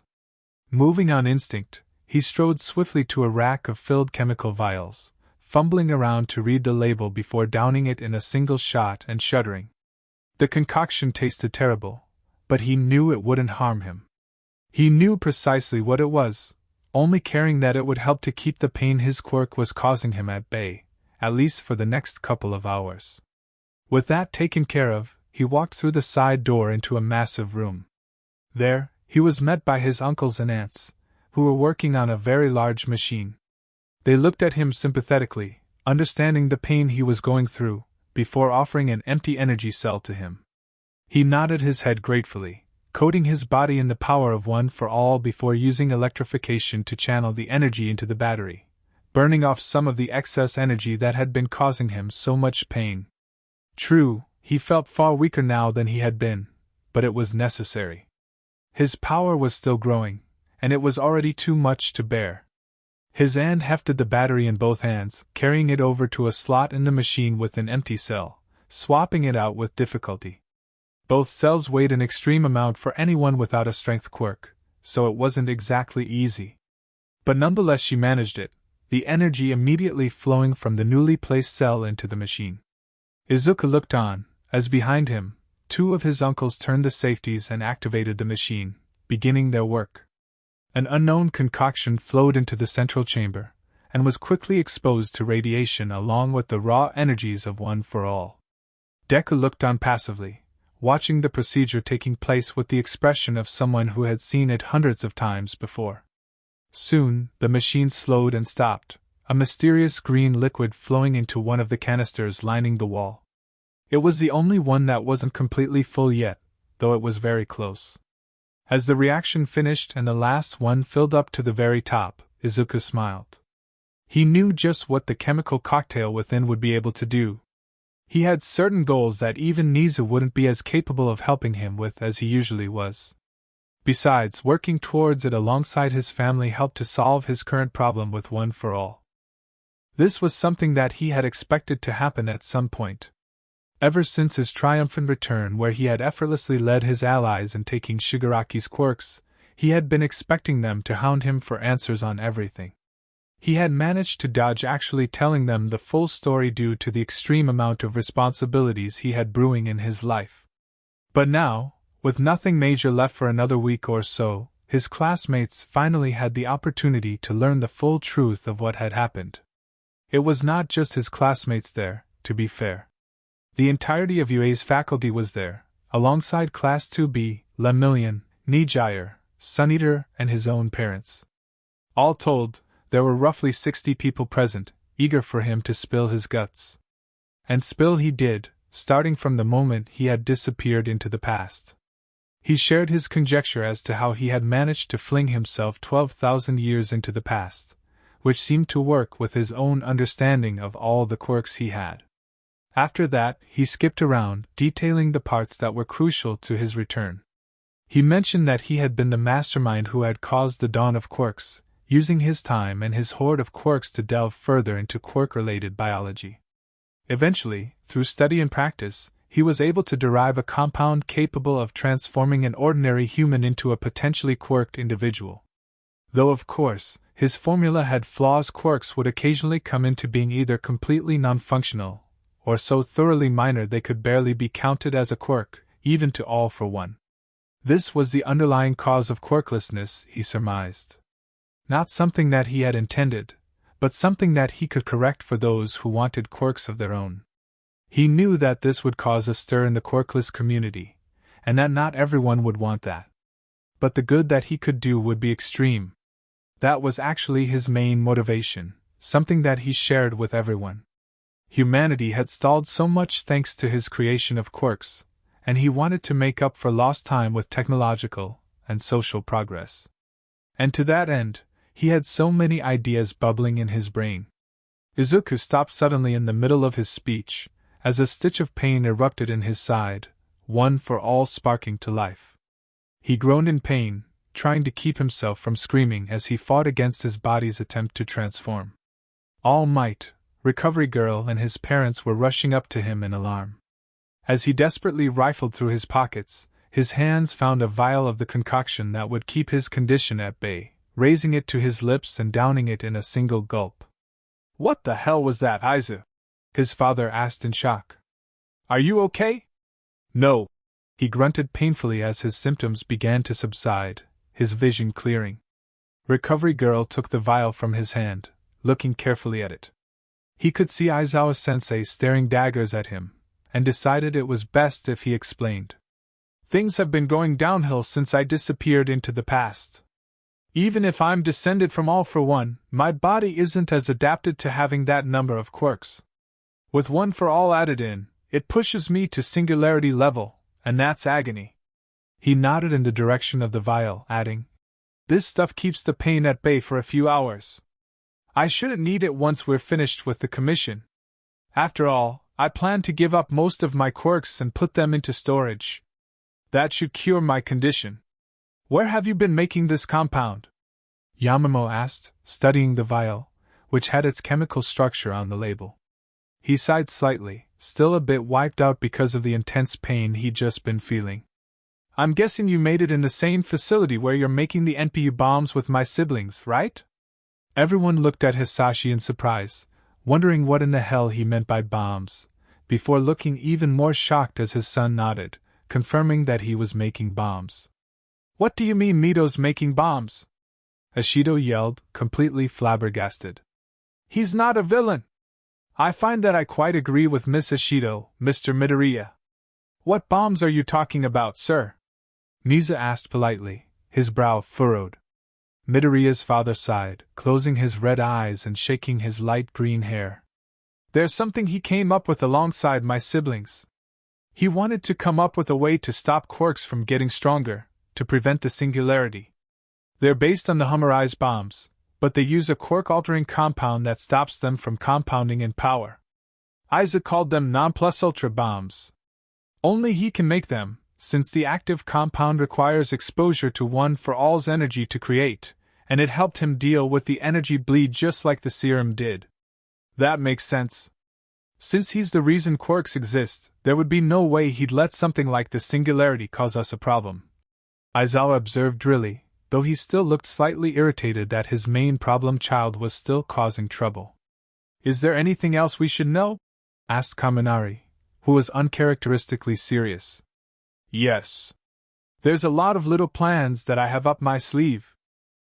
Moving on instinct, he strode swiftly to a rack of filled chemical vials, fumbling around to read the label before downing it in a single shot and shuddering. The concoction tasted terrible, but he knew it wouldn't harm him. He knew precisely what it was, only caring that it would help to keep the pain his quirk was causing him at bay, at least for the next couple of hours. With that taken care of, he walked through the side door into a massive room. There, he was met by his uncles and aunts, who were working on a very large machine. They looked at him sympathetically, understanding the pain he was going through, before offering an empty energy cell to him. He nodded his head gratefully, coating his body in the power of One for All before using electrification to channel the energy into the battery, burning off some of the excess energy that had been causing him so much pain. True, he felt far weaker now than he had been, but it was necessary. His power was still growing, and it was already too much to bear. His aunt hefted the battery in both hands, carrying it over to a slot in the machine with an empty cell, swapping it out with difficulty. Both cells weighed an extreme amount for anyone without a strength quirk, so it wasn't exactly easy. But nonetheless she managed it, the energy immediately flowing from the newly placed cell into the machine. Izuku looked on, as behind him, 2 of his uncles turned the safeties and activated the machine, beginning their work. An unknown concoction flowed into the central chamber, and was quickly exposed to radiation along with the raw energies of One for All. Deku looked on passively, watching the procedure taking place with the expression of someone who had seen it hundreds of times before. Soon, the machine slowed and stopped, a mysterious green liquid flowing into one of the canisters lining the wall. It was the only one that wasn't completely full yet, though it was very close. As the reaction finished and the last one filled up to the very top, Izuku smiled. He knew just what the chemical cocktail within would be able to do. He had certain goals that even Nizu wouldn't be as capable of helping him with as he usually was. Besides, working towards it alongside his family helped to solve his current problem with One for All. This was something that he had expected to happen at some point. Ever since his triumphant return where he had effortlessly led his allies in taking Shigaraki's quirks, he had been expecting them to hound him for answers on everything. He had managed to dodge actually telling them the full story due to the extreme amount of responsibilities he had brewing in his life. But now, with nothing major left for another week or so, his classmates finally had the opportunity to learn the full truth of what had happened. It was not just his classmates there, to be fair. The entirety of UA's faculty was there, alongside Class 2B, lemillion, Nijire, Suneater, and his own parents. All told, there were roughly 60 people present, eager for him to spill his guts. And spill he did, starting from the moment he had disappeared into the past. He shared his conjecture as to how he had managed to fling himself 12,000 years into the past, which seemed to work with his own understanding of all the quirks he had. After that, he skipped around, detailing the parts that were crucial to his return. He mentioned that he had been the mastermind who had caused the dawn of quirks, using his time and his horde of quirks to delve further into quirk-related biology. Eventually, through study and practice, he was able to derive a compound capable of transforming an ordinary human into a potentially quirked individual. Though of course, his formula had flaws. Quirks would occasionally come into being either completely non-functional, or so thoroughly minor they could barely be counted as a quirk, even to all for one. This was the underlying cause of quirklessness, he surmised. Not something that he had intended, but something that he could correct for those who wanted quirks of their own. He knew that this would cause a stir in the quirkless community, and that not everyone would want that. But the good that he could do would be extreme. That was actually his main motivation, something that he shared with everyone. Humanity had stalled so much thanks to his creation of quirks, and he wanted to make up for lost time with technological and social progress. And to that end, he had so many ideas bubbling in his brain. Izuku stopped suddenly in the middle of his speech, as a stitch of pain erupted in his side, one for all sparking to life. He groaned in pain, trying to keep himself from screaming as he fought against his body's attempt to transform. All Might, Recovery Girl, and his parents were rushing up to him in alarm. As he desperately rifled through his pockets, his hands found a vial of the concoction that would keep his condition at bay, raising it to his lips and downing it in a single gulp. "What the hell was that, Aizu?" his father asked in shock. "Are you okay?" "No," he grunted painfully as his symptoms began to subside, his vision clearing. Recovery Girl took the vial from his hand, looking carefully at it. He could see Aizawa-sensei staring daggers at him, and decided it was best if he explained. "Things have been going downhill since I disappeared into the past. Even if I'm descended from All for One, my body isn't as adapted to having that number of quirks. With One for All added in, it pushes me to singularity level, and that's agony." He nodded in the direction of the vial, adding, "This stuff keeps the pain at bay for a few hours. I shouldn't need it once we're finished with the commission. After all, I plan to give up most of my quirks and put them into storage. That should cure my condition. Where have you been making this compound?" Yamamoto asked, studying the vial, which had its chemical structure on the label. He sighed slightly, still a bit wiped out because of the intense pain he'd just been feeling. "I'm guessing you made it in the same facility where you're making the NPU bombs with my siblings, right?" Everyone looked at Hisashi in surprise, wondering what in the hell he meant by bombs, before looking even more shocked as his son nodded, confirming that he was making bombs. "What do you mean Midoriya's making bombs?" Ishido yelled, completely flabbergasted. "He's not a villain! I find that I quite agree with Miss Ishido, Mr. Midoriya." "What bombs are you talking about, sir?" Niza asked politely, his brow furrowed. Midoriya's father sighed, closing his red eyes and shaking his light green hair. "There's something he came up with alongside my siblings. He wanted to come up with a way to stop quirks from getting stronger, to prevent the singularity. They're based on the Humarized bombs, but they use a quirk-altering compound that stops them from compounding in power. Isaac called them non-plus-ultra bombs. Only he can make them, since the active compound requires exposure to One for All's energy to create, and it helped him deal with the energy bleed just like the serum did. That makes sense. Since he's the reason quirks exist, there would be no way he'd let something like the singularity cause us a problem," Aizawa observed drily, though he still looked slightly irritated that his main problem child was still causing trouble. "Is there anything else we should know?" asked Kaminari, who was uncharacteristically serious. "Yes. There's a lot of little plans that I have up my sleeve.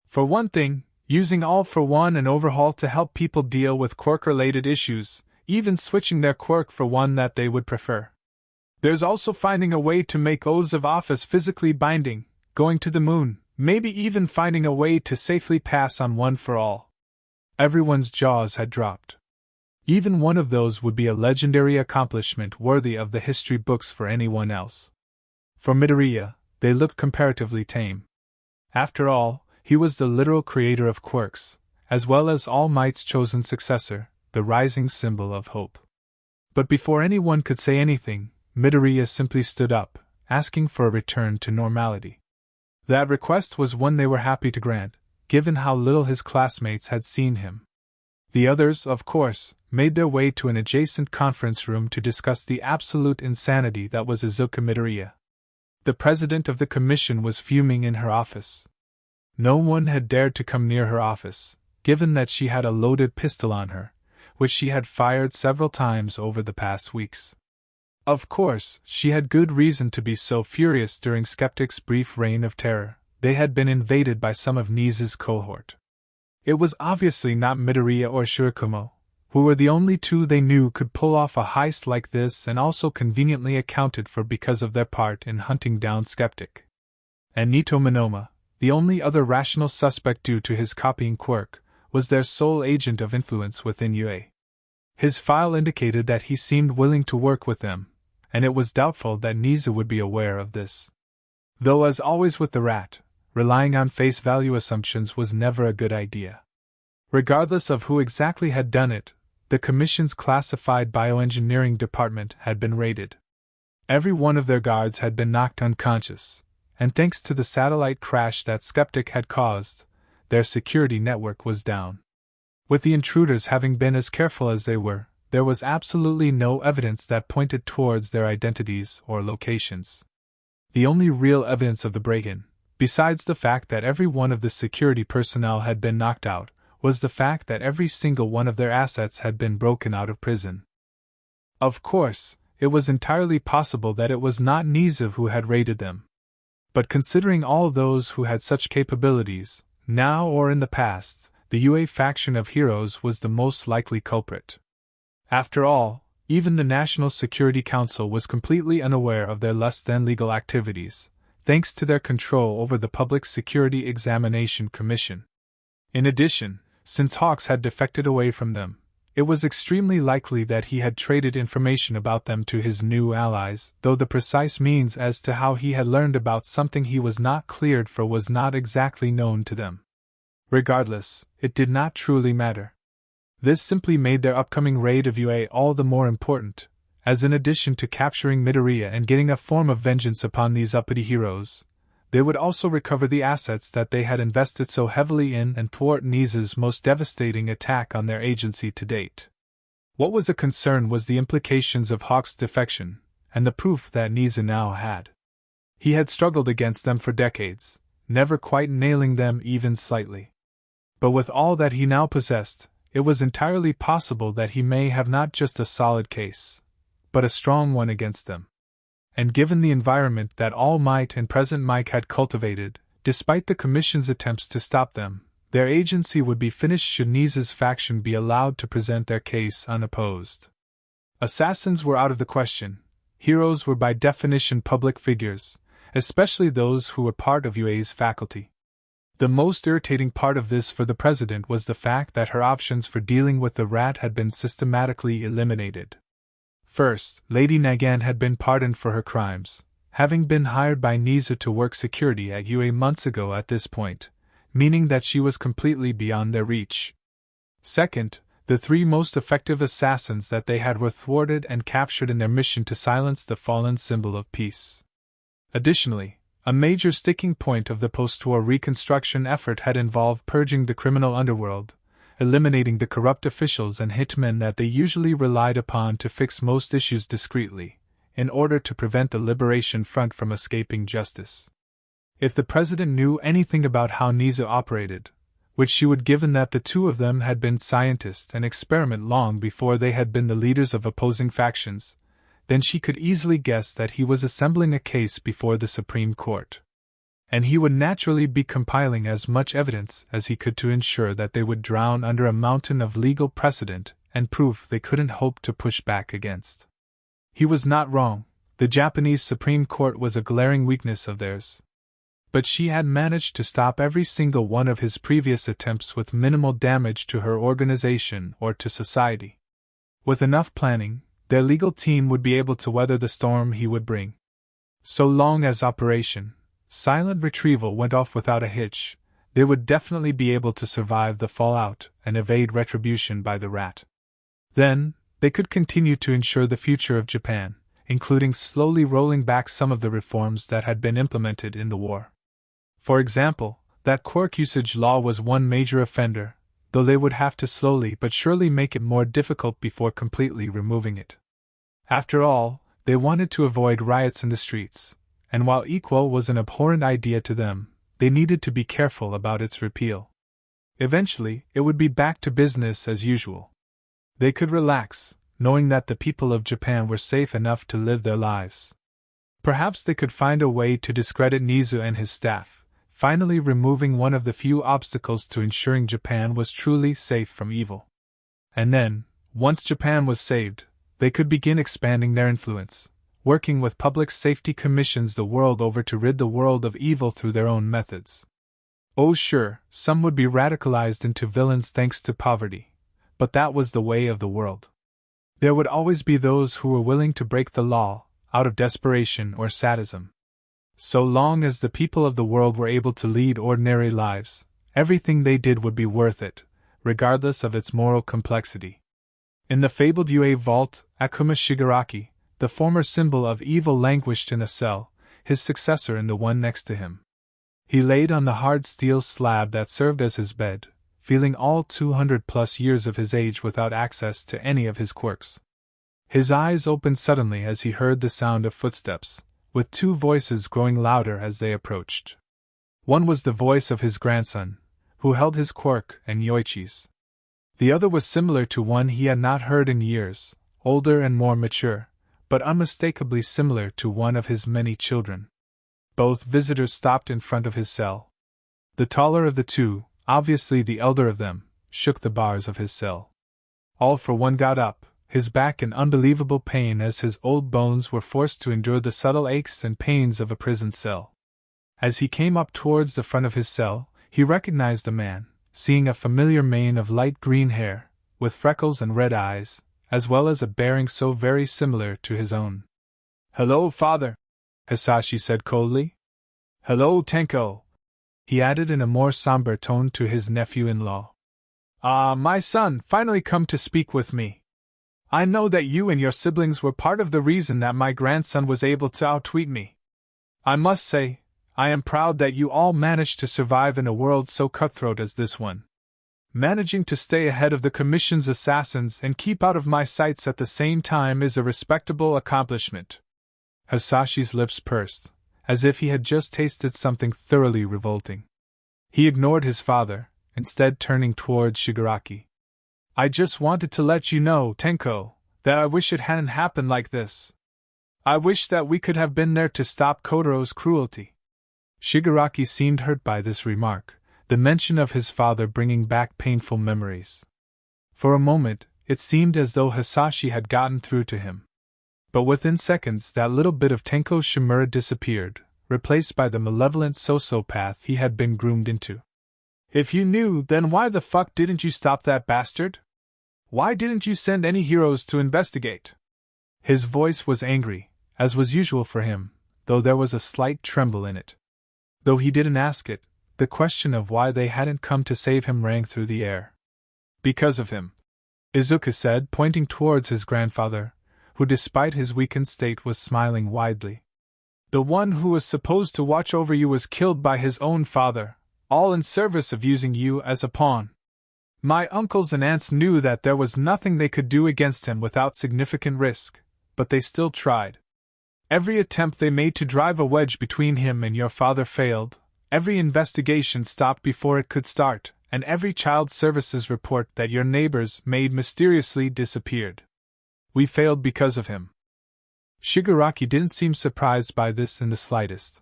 For one thing, using ⴅ and overhaul to help people deal with quirk-related issues, even switching their quirk for one that they would prefer. There's also finding a way to make oaths of office physically binding, going to the moon, maybe even finding a way to safely pass on one for all." Everyone's jaws had dropped. Even one of those would be a legendary accomplishment worthy of the history books for anyone else. For Midoriya, they looked comparatively tame. After all, he was the literal creator of quirks, as well as All Might's chosen successor, the rising symbol of hope. But before anyone could say anything, Midoriya simply stood up, asking for a return to normality. That request was one they were happy to grant, given how little his classmates had seen him. The others, of course, made their way to an adjacent conference room to discuss the absolute insanity that was Izuku Midoriya. The president of the commission was fuming in her office. No one had dared to come near her office, given that she had a loaded pistol on her, which she had fired several times over the past weeks. Of course, she had good reason to be so furious during Skeptic's brief reign of terror. They had been invaded by some of Nise's cohort. It was obviously not Midoriya or Ⴡⴇ who were the only two they knew could pull off a heist like this, and also conveniently accounted for because of their part in hunting down Skeptic. And Monoma, the only other rational suspect due to his copying quirk, was their sole agent of influence within UA. His file indicated that he seemed willing to work with them, and it was doubtful that Nise would be aware of this. Though, as always with the rat, relying on face value assumptions was never a good idea. Regardless of who exactly had done it, the Commission's classified bioengineering department had been raided. Every one of their guards had been knocked unconscious, and thanks to the satellite crash that Skeptic had caused, their security network was down. With the intruders having been as careful as they were, there was absolutely no evidence that pointed towards their identities or locations. The only real evidence of the break-in, besides the fact that every one of the security personnel had been knocked out, was the fact that every single one of their assets had been broken out of prison. Of course, it was entirely possible that it was not Nise who had raided them. But considering all those who had such capabilities, now or in the past, the UA faction of heroes was the most likely culprit. After all, even the National Security Council was completely unaware of their less-than-legal activities, thanks to their control over the Public Security Examination Commission. In addition, since Hawks had defected away from them, it was extremely likely that he had traded information about them to his new allies, though the precise means as to how he had learned about something he was not cleared for was not exactly known to them. Regardless, it did not truly matter. This simply made their upcoming raid of UA all the more important, as in addition to capturing Midoriya and getting a form of vengeance upon these uppity heroes, they would also recover the assets that they had invested so heavily in and thwart Nise's most devastating attack on their agency to date. What was a concern was the implications of Hawk's defection, and the proof that Nise now had. He had struggled against them for decades, never quite nailing them even slightly. But with all that he now possessed, it was entirely possible that he may have not just a solid case, but a strong one against them. And given the environment that All Might and Present Mike had cultivated, despite the Commission's attempts to stop them, their agency would be finished should Nise's faction be allowed to present their case unopposed. Assassins were out of the question. Heroes were by definition public figures, especially those who were part of UA's faculty. The most irritating part of this for the President was the fact that her options for dealing with the rat had been systematically eliminated. First, Lady Nagan had been pardoned for her crimes, having been hired by Nise to work security at UA months ago at this point, meaning that she was completely beyond their reach. Second, the three most effective assassins that they had were thwarted and captured in their mission to silence the fallen symbol of peace. Additionally, a major sticking point of the post-war reconstruction effort had involved purging the criminal underworld, eliminating the corrupt officials and hitmen that they usually relied upon to fix most issues discreetly, in order to prevent the Liberation Front from escaping justice. If the president knew anything about how ᴡᴇ operated, which she would given that the two of them had been scientists and experiment long before they had been the leaders of opposing factions, then she could easily guess that he was assembling a case before the Supreme Court. And he would naturally be compiling as much evidence as he could to ensure that they would drown under a mountain of legal precedent and proof they couldn't hope to push back against. He was not wrong. The Japanese Supreme Court was a glaring weakness of theirs. But she had managed to stop every single one of his previous attempts with minimal damage to her organization or to society. With enough planning, their legal team would be able to weather the storm he would bring. So long as Operation Silent Retrieval went off without a hitch, they would definitely be able to survive the fallout and evade retribution by the rat. Then, they could continue to ensure the future of Japan, including slowly rolling back some of the reforms that had been implemented in the war. For example, that Quirk usage law was one major offender, though they would have to slowly but surely make it more difficult before completely removing it. After all, they wanted to avoid riots in the streets, and while equal was an abhorrent idea to them, they needed to be careful about its repeal. Eventually, it would be back to business as usual. They could relax, knowing that the people of Japan were safe enough to live their lives. Perhaps they could find a way to discredit ᴡᴇ and his staff, finally removing one of the few obstacles to ensuring Japan was truly safe from evil. And then, once Japan was saved, they could begin expanding their influence, working with public safety commissions the world over to rid the world of evil through their own methods. Oh sure, some would be radicalized into villains thanks to poverty, but that was the way of the world. There would always be those who were willing to break the law, out of desperation or sadism. So long as the people of the world were able to lead ordinary lives, everything they did would be worth it, regardless of its moral complexity. In the fabled Yue vault, Akuma Shigaraki, the former symbol of evil, languished in a cell, his successor in the one next to him. He laid on the hard steel slab that served as his bed, feeling all 200+ years of his age without access to any of his quirks. His eyes opened suddenly as he heard the sound of footsteps, with two voices growing louder as they approached. One was the voice of his grandson, who held his quirk and yoichis. The other was similar to one he had not heard in years, older and more mature, but unmistakably similar to one of his many children. Both visitors stopped in front of his cell. The taller of the two, obviously the elder of them, shook the bars of his cell. All for one got up, his back in unbelievable pain as his old bones were forced to endure the subtle aches and pains of a prison cell. As he came up towards the front of his cell, he recognized the man, seeing a familiar mane of light green hair, with freckles and red eyes, as well as a bearing so very similar to his own. "Hello, father," Hisashi said coldly. "Hello, Tenko," he added in a more somber tone to his nephew-in-law. "Ah, my son, finally come to speak with me. I know that you and your siblings were part of the reason that my grandson was able to outwit me. I must say, I am proud that you all managed to survive in a world so cutthroat as this one. Managing to stay ahead of the Commission's assassins and keep out of my sights at the same time is a respectable accomplishment." Hisashi's lips pursed, as if he had just tasted something thoroughly revolting. He ignored his father, instead turning towards Shigaraki. "I just wanted to let you know, Tenko, that I wish it hadn't happened like this. I wish that we could have been there to stop Kotaro's cruelty." Shigaraki seemed hurt by this remark, the mention of his father bringing back painful memories. For a moment, it seemed as though Hisashi had gotten through to him. But within seconds that little bit of Tenko's Shimura disappeared, replaced by the malevolent sociopath he had been groomed into. "If you knew, then why the fuck didn't you stop that bastard? Why didn't you send any heroes to investigate?" His voice was angry, as was usual for him, though there was a slight tremble in it. Though he didn't ask it, the question of why they hadn't come to save him rang through the air. "Because of him," Izuku said, pointing towards his grandfather, who despite his weakened state was smiling widely. "The one who was supposed to watch over you was killed by his own father, all in service of using you as a pawn. My uncles and aunts knew that there was nothing they could do against him without significant risk, but they still tried. Every attempt they made to drive a wedge between him and your father failed, every investigation stopped before it could start, and every child services report that your neighbors made mysteriously disappeared. We failed because of him. Shigaraki didn't seem surprised by this in the slightest.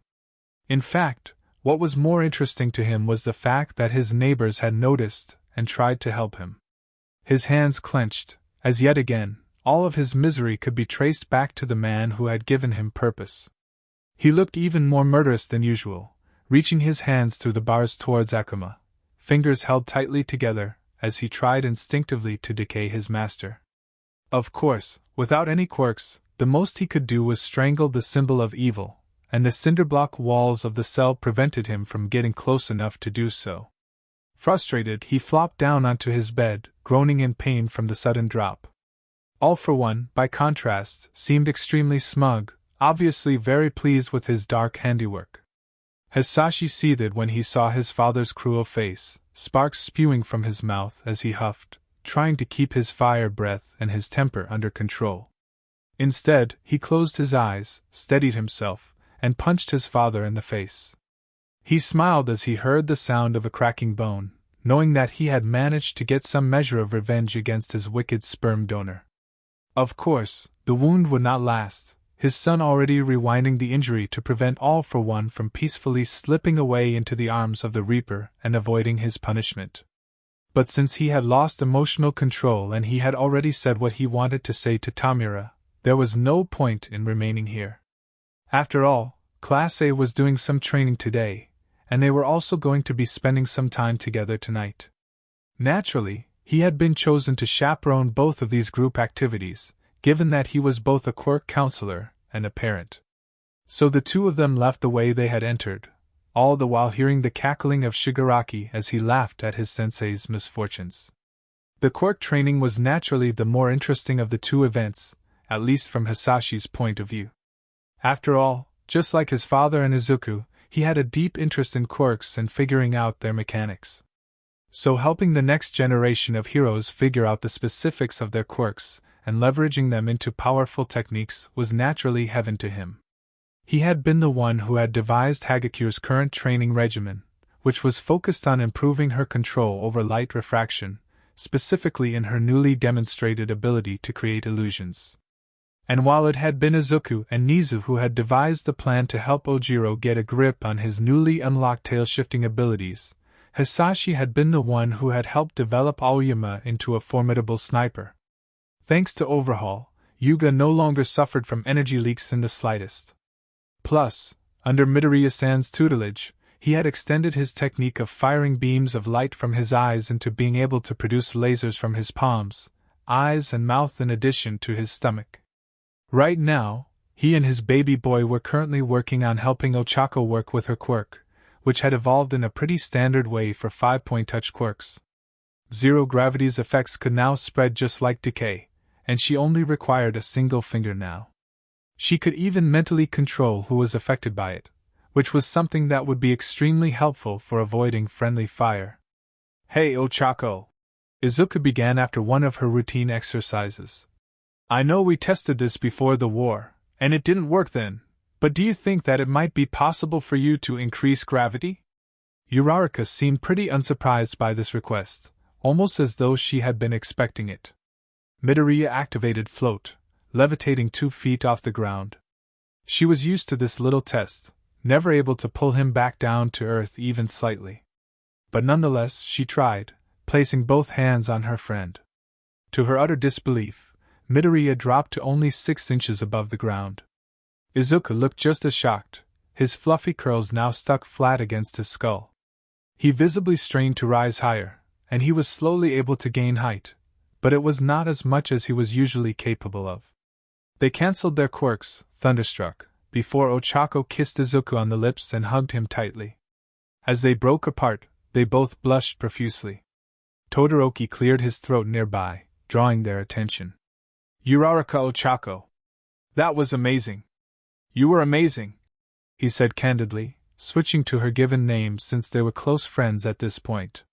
In fact, what was more interesting to him was the fact that his neighbors had noticed and tried to help him. His hands clenched, as yet again, all of his misery could be traced back to the man who had given him purpose. He looked even more murderous than usual, reaching his hands through the bars towards Akuma, fingers held tightly together, as he tried instinctively to decay his master. Of course, without any quirks, the most he could do was strangle the symbol of evil, and the cinderblock walls of the cell prevented him from getting close enough to do so. Frustrated, he flopped down onto his bed, groaning in pain from the sudden drop. All for One, by contrast, seemed extremely smug, obviously very pleased with his dark handiwork. Hisashi seethed when he saw his father's cruel face, sparks spewing from his mouth as he huffed, trying to keep his fire breath and his temper under control. Instead, he closed his eyes, steadied himself, and punched his father in the face. He smiled as he heard the sound of a cracking bone, knowing that he had managed to get some measure of revenge against his wicked sperm donor. Of course, the wound would not last, his son already rewinding the injury to prevent All for One from peacefully slipping away into the arms of the Reaper and avoiding his punishment. But since he had lost emotional control and he had already said what he wanted to say to Tamura, there was no point in remaining here. After all, Class A was doing some training today, and they were also going to be spending some time together tonight. Naturally, he had been chosen to chaperone both of these group activities, given that he was both a quirk counselor and a parent. So the two of them left the way they had entered, all the while hearing the cackling of Shigaraki as he laughed at his sensei's misfortunes. The quirk training was naturally the more interesting of the two events, at least from Hisashi's point of view. After all, just like his father and Izuku, he had a deep interest in quirks and figuring out their mechanics. So helping the next generation of heroes figure out the specifics of their quirks and leveraging them into powerful techniques was naturally heaven to him. He had been the one who had devised Hagakure's current training regimen, which was focused on improving her control over light refraction, specifically in her newly demonstrated ability to create illusions. And while it had been Izuku and Nizu who had devised the plan to help Ojiro get a grip on his newly unlocked tail-shifting abilities, Hisashi had been the one who had helped develop Aoyama into a formidable sniper. Thanks to Overhaul, Yuga no longer suffered from energy leaks in the slightest. Plus, under Midoriya-san's tutelage, he had extended his technique of firing beams of light from his eyes into being able to produce lasers from his palms, eyes and mouth in addition to his stomach. Right now, he and his baby boy were currently working on helping Ochako work with her quirk, which had evolved in a pretty standard way for 5-point touch quirks. Zero gravity's effects could now spread just like decay, and she only required a single finger now. She could even mentally control who was affected by it, which was something that would be extremely helpful for avoiding friendly fire. "Hey Ochako," Izuku began after one of her routine exercises. "I know we tested this before the war, and it didn't work then, but do you think that it might be possible for you to increase gravity?" Uraraka seemed pretty unsurprised by this request, almost as though she had been expecting it. Midoriya activated Float, levitating 2 feet off the ground. She was used to this little test, never able to pull him back down to earth even slightly. But nonetheless, she tried, placing both hands on her friend. To her utter disbelief, Midoriya dropped to only 6 inches above the ground. Izuku looked just as shocked, his fluffy curls now stuck flat against his skull. He visibly strained to rise higher, and he was slowly able to gain height, but it was not as much as he was usually capable of. They cancelled their quirks, thunderstruck, before Ochako kissed Izuku on the lips and hugged him tightly. As they broke apart, they both blushed profusely. Todoroki cleared his throat nearby, drawing their attention. "Uraraka Ochako. That was amazing. You were amazing," he said candidly, switching to her given name since they were close friends at this point.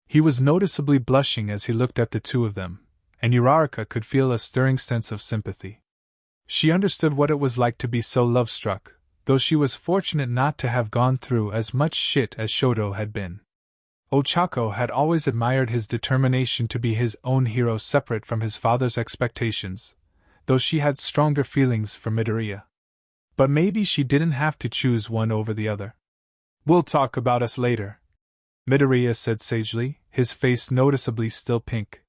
He was noticeably blushing as he looked at the two of them, and Uraraka could feel a stirring sense of sympathy. She understood what it was like to be so love-struck, though she was fortunate not to have gone through as much shit as Shoto had been. Ochako had always admired his determination to be his own hero separate from his father's expectations, though she had stronger feelings for Midoriya. But maybe she didn't have to choose one over the other. "We'll talk about us later," Midoriya said sagely, his face noticeably still pink.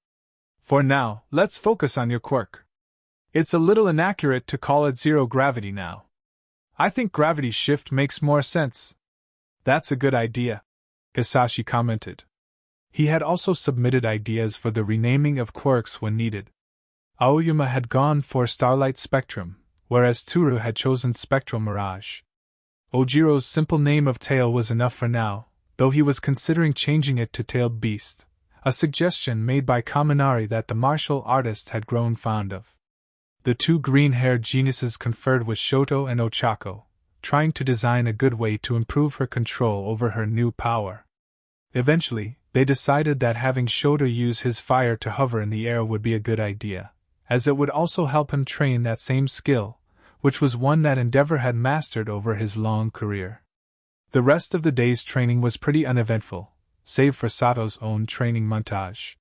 "For now, let's focus on your quirk. It's a little inaccurate to call it zero gravity now. I think gravity shift makes more sense." "That's a good idea," Hisashi commented. He had also submitted ideas for the renaming of quirks when needed. Aoyama had gone for Starlight Spectrum, whereas Toru had chosen Spectral Mirage. Ojiro's simple name of Tail was enough for now, though he was considering changing it to Tailed Beast, a suggestion made by Kaminari that the martial artist had grown fond of. The two green-haired geniuses conferred with Shoto and Ochako, trying to design a good way to improve her control over her new power. Eventually, they decided that having Shoto use his fire to hover in the air would be a good idea, as it would also help him train that same skill, which was one that Endeavor had mastered over his long career. The rest of the day's training was pretty uneventful, save for Sato's own training montage.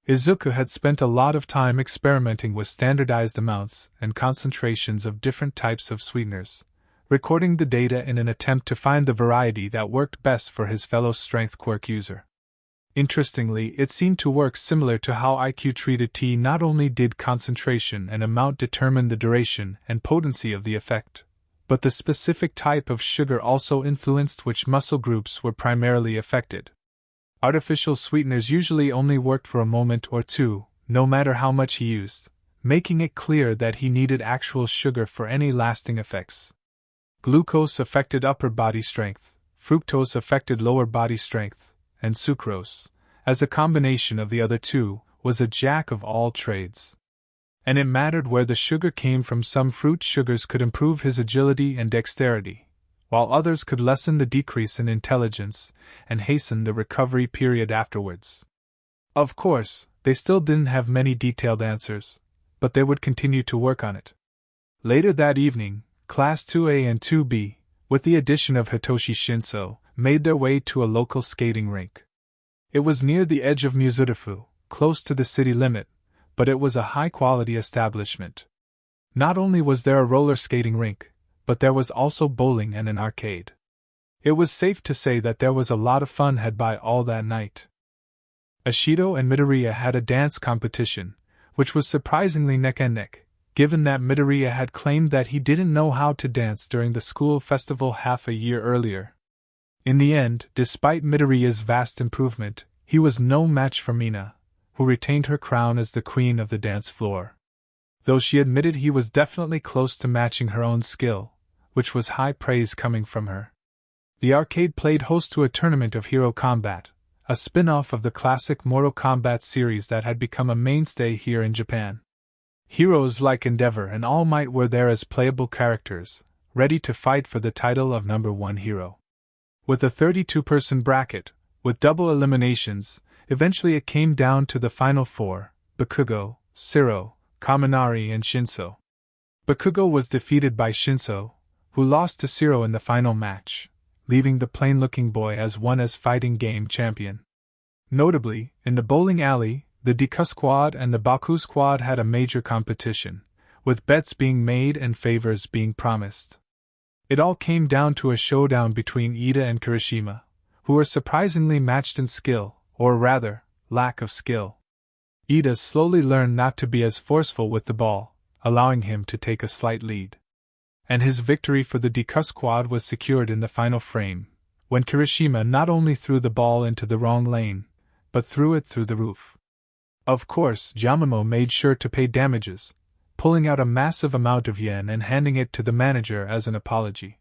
Izuku had spent a lot of time experimenting with standardized amounts and concentrations of different types of sweeteners, recording the data in an attempt to find the variety that worked best for his fellow strength quirk user. Interestingly, it seemed to work similar to how IQ treated tea. Not only did concentration and amount determine the duration and potency of the effect, but the specific type of sugar also influenced which muscle groups were primarily affected. Artificial sweeteners usually only worked for a moment or two, no matter how much he used, making it clear that he needed actual sugar for any lasting effects. Glucose affected upper body strength, fructose affected lower body strength, and sucrose, as a combination of the other two, was a jack of all trades. And it mattered where the sugar came from. Some fruit sugars could improve his agility and dexterity, while others could lessen the decrease in intelligence and hasten the recovery period afterwards. Of course, they still didn't have many detailed answers, but they would continue to work on it. Later that evening, Class 2A and 2B, with the addition of Hitoshi Shinso, made their way to a local skating rink. It was near the edge of Mizurufu, close to the city limit, but it was a high-quality establishment. Not only was there a roller skating rink, but there was also bowling and an arcade. It was safe to say that there was a lot of fun had by all that night. Ashido and Midoriya had a dance competition, which was surprisingly neck and neck, given that Midoriya had claimed that he didn't know how to dance during the school festival half a year earlier. In the end, despite Midoriya's vast improvement, he was no match for Mina, who retained her crown as the queen of the dance floor. Though she admitted he was definitely close to matching her own skill, which was high praise coming from her. The arcade played host to a tournament of hero combat, a spin-off of the classic Mortal Kombat series that had become a mainstay here in Japan. Heroes like Endeavor and All Might were there as playable characters, ready to fight for the title of #1 hero. With a 32-person bracket, with double eliminations, eventually it came down to the final four: Bakugo, Siro, Kaminari and Shinso. Bakugo was defeated by Shinso, who lost to Siro in the final match, leaving the plain-looking boy as fighting game champion. Notably, in the bowling alley, the Deku squad and the Baku squad had a major competition, with bets being made and favors being promised. It all came down to a showdown between Ida and Kirishima, who were surprisingly matched in skill, or rather, lack of skill. Ida slowly learned not to be as forceful with the ball, allowing him to take a slight lead. And his victory for the Deku squad was secured in the final frame, when Kirishima not only threw the ball into the wrong lane, but threw it through the roof. Of course, Yamamoto made sure to pay damages, pulling out a massive amount of yen and handing it to the manager as an apology.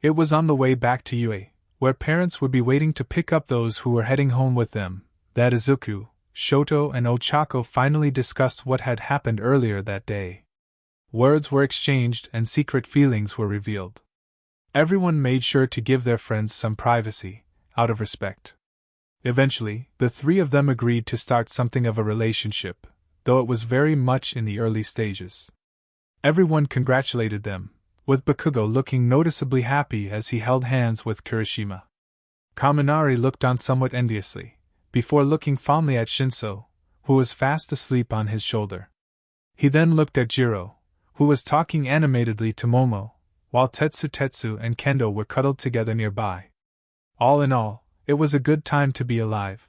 It was on the way back to Ue, where parents would be waiting to pick up those who were heading home with them, that Izuku, Shoto and Ochako finally discussed what had happened earlier that day. Words were exchanged and secret feelings were revealed. Everyone made sure to give their friends some privacy, out of respect. Eventually, the three of them agreed to start something of a relationship, though it was very much in the early stages. Everyone congratulated them, with Bakugo looking noticeably happy as he held hands with Kirishima. Kaminari looked on somewhat enviously, before looking fondly at Shinso, who was fast asleep on his shoulder. He then looked at Jiro, who was talking animatedly to Momo, while Tetsu and Kendo were cuddled together nearby. All in all, it was a good time to be alive.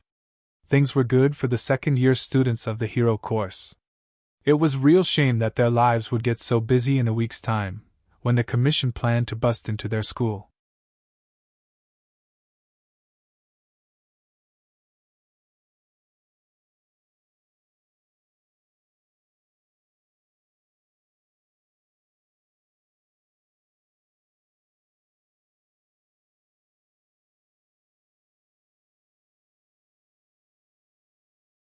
Things were good for the second-year students of the hero course. It was real shame that their lives would get so busy in a week's time, when the commission planned to bust into their school.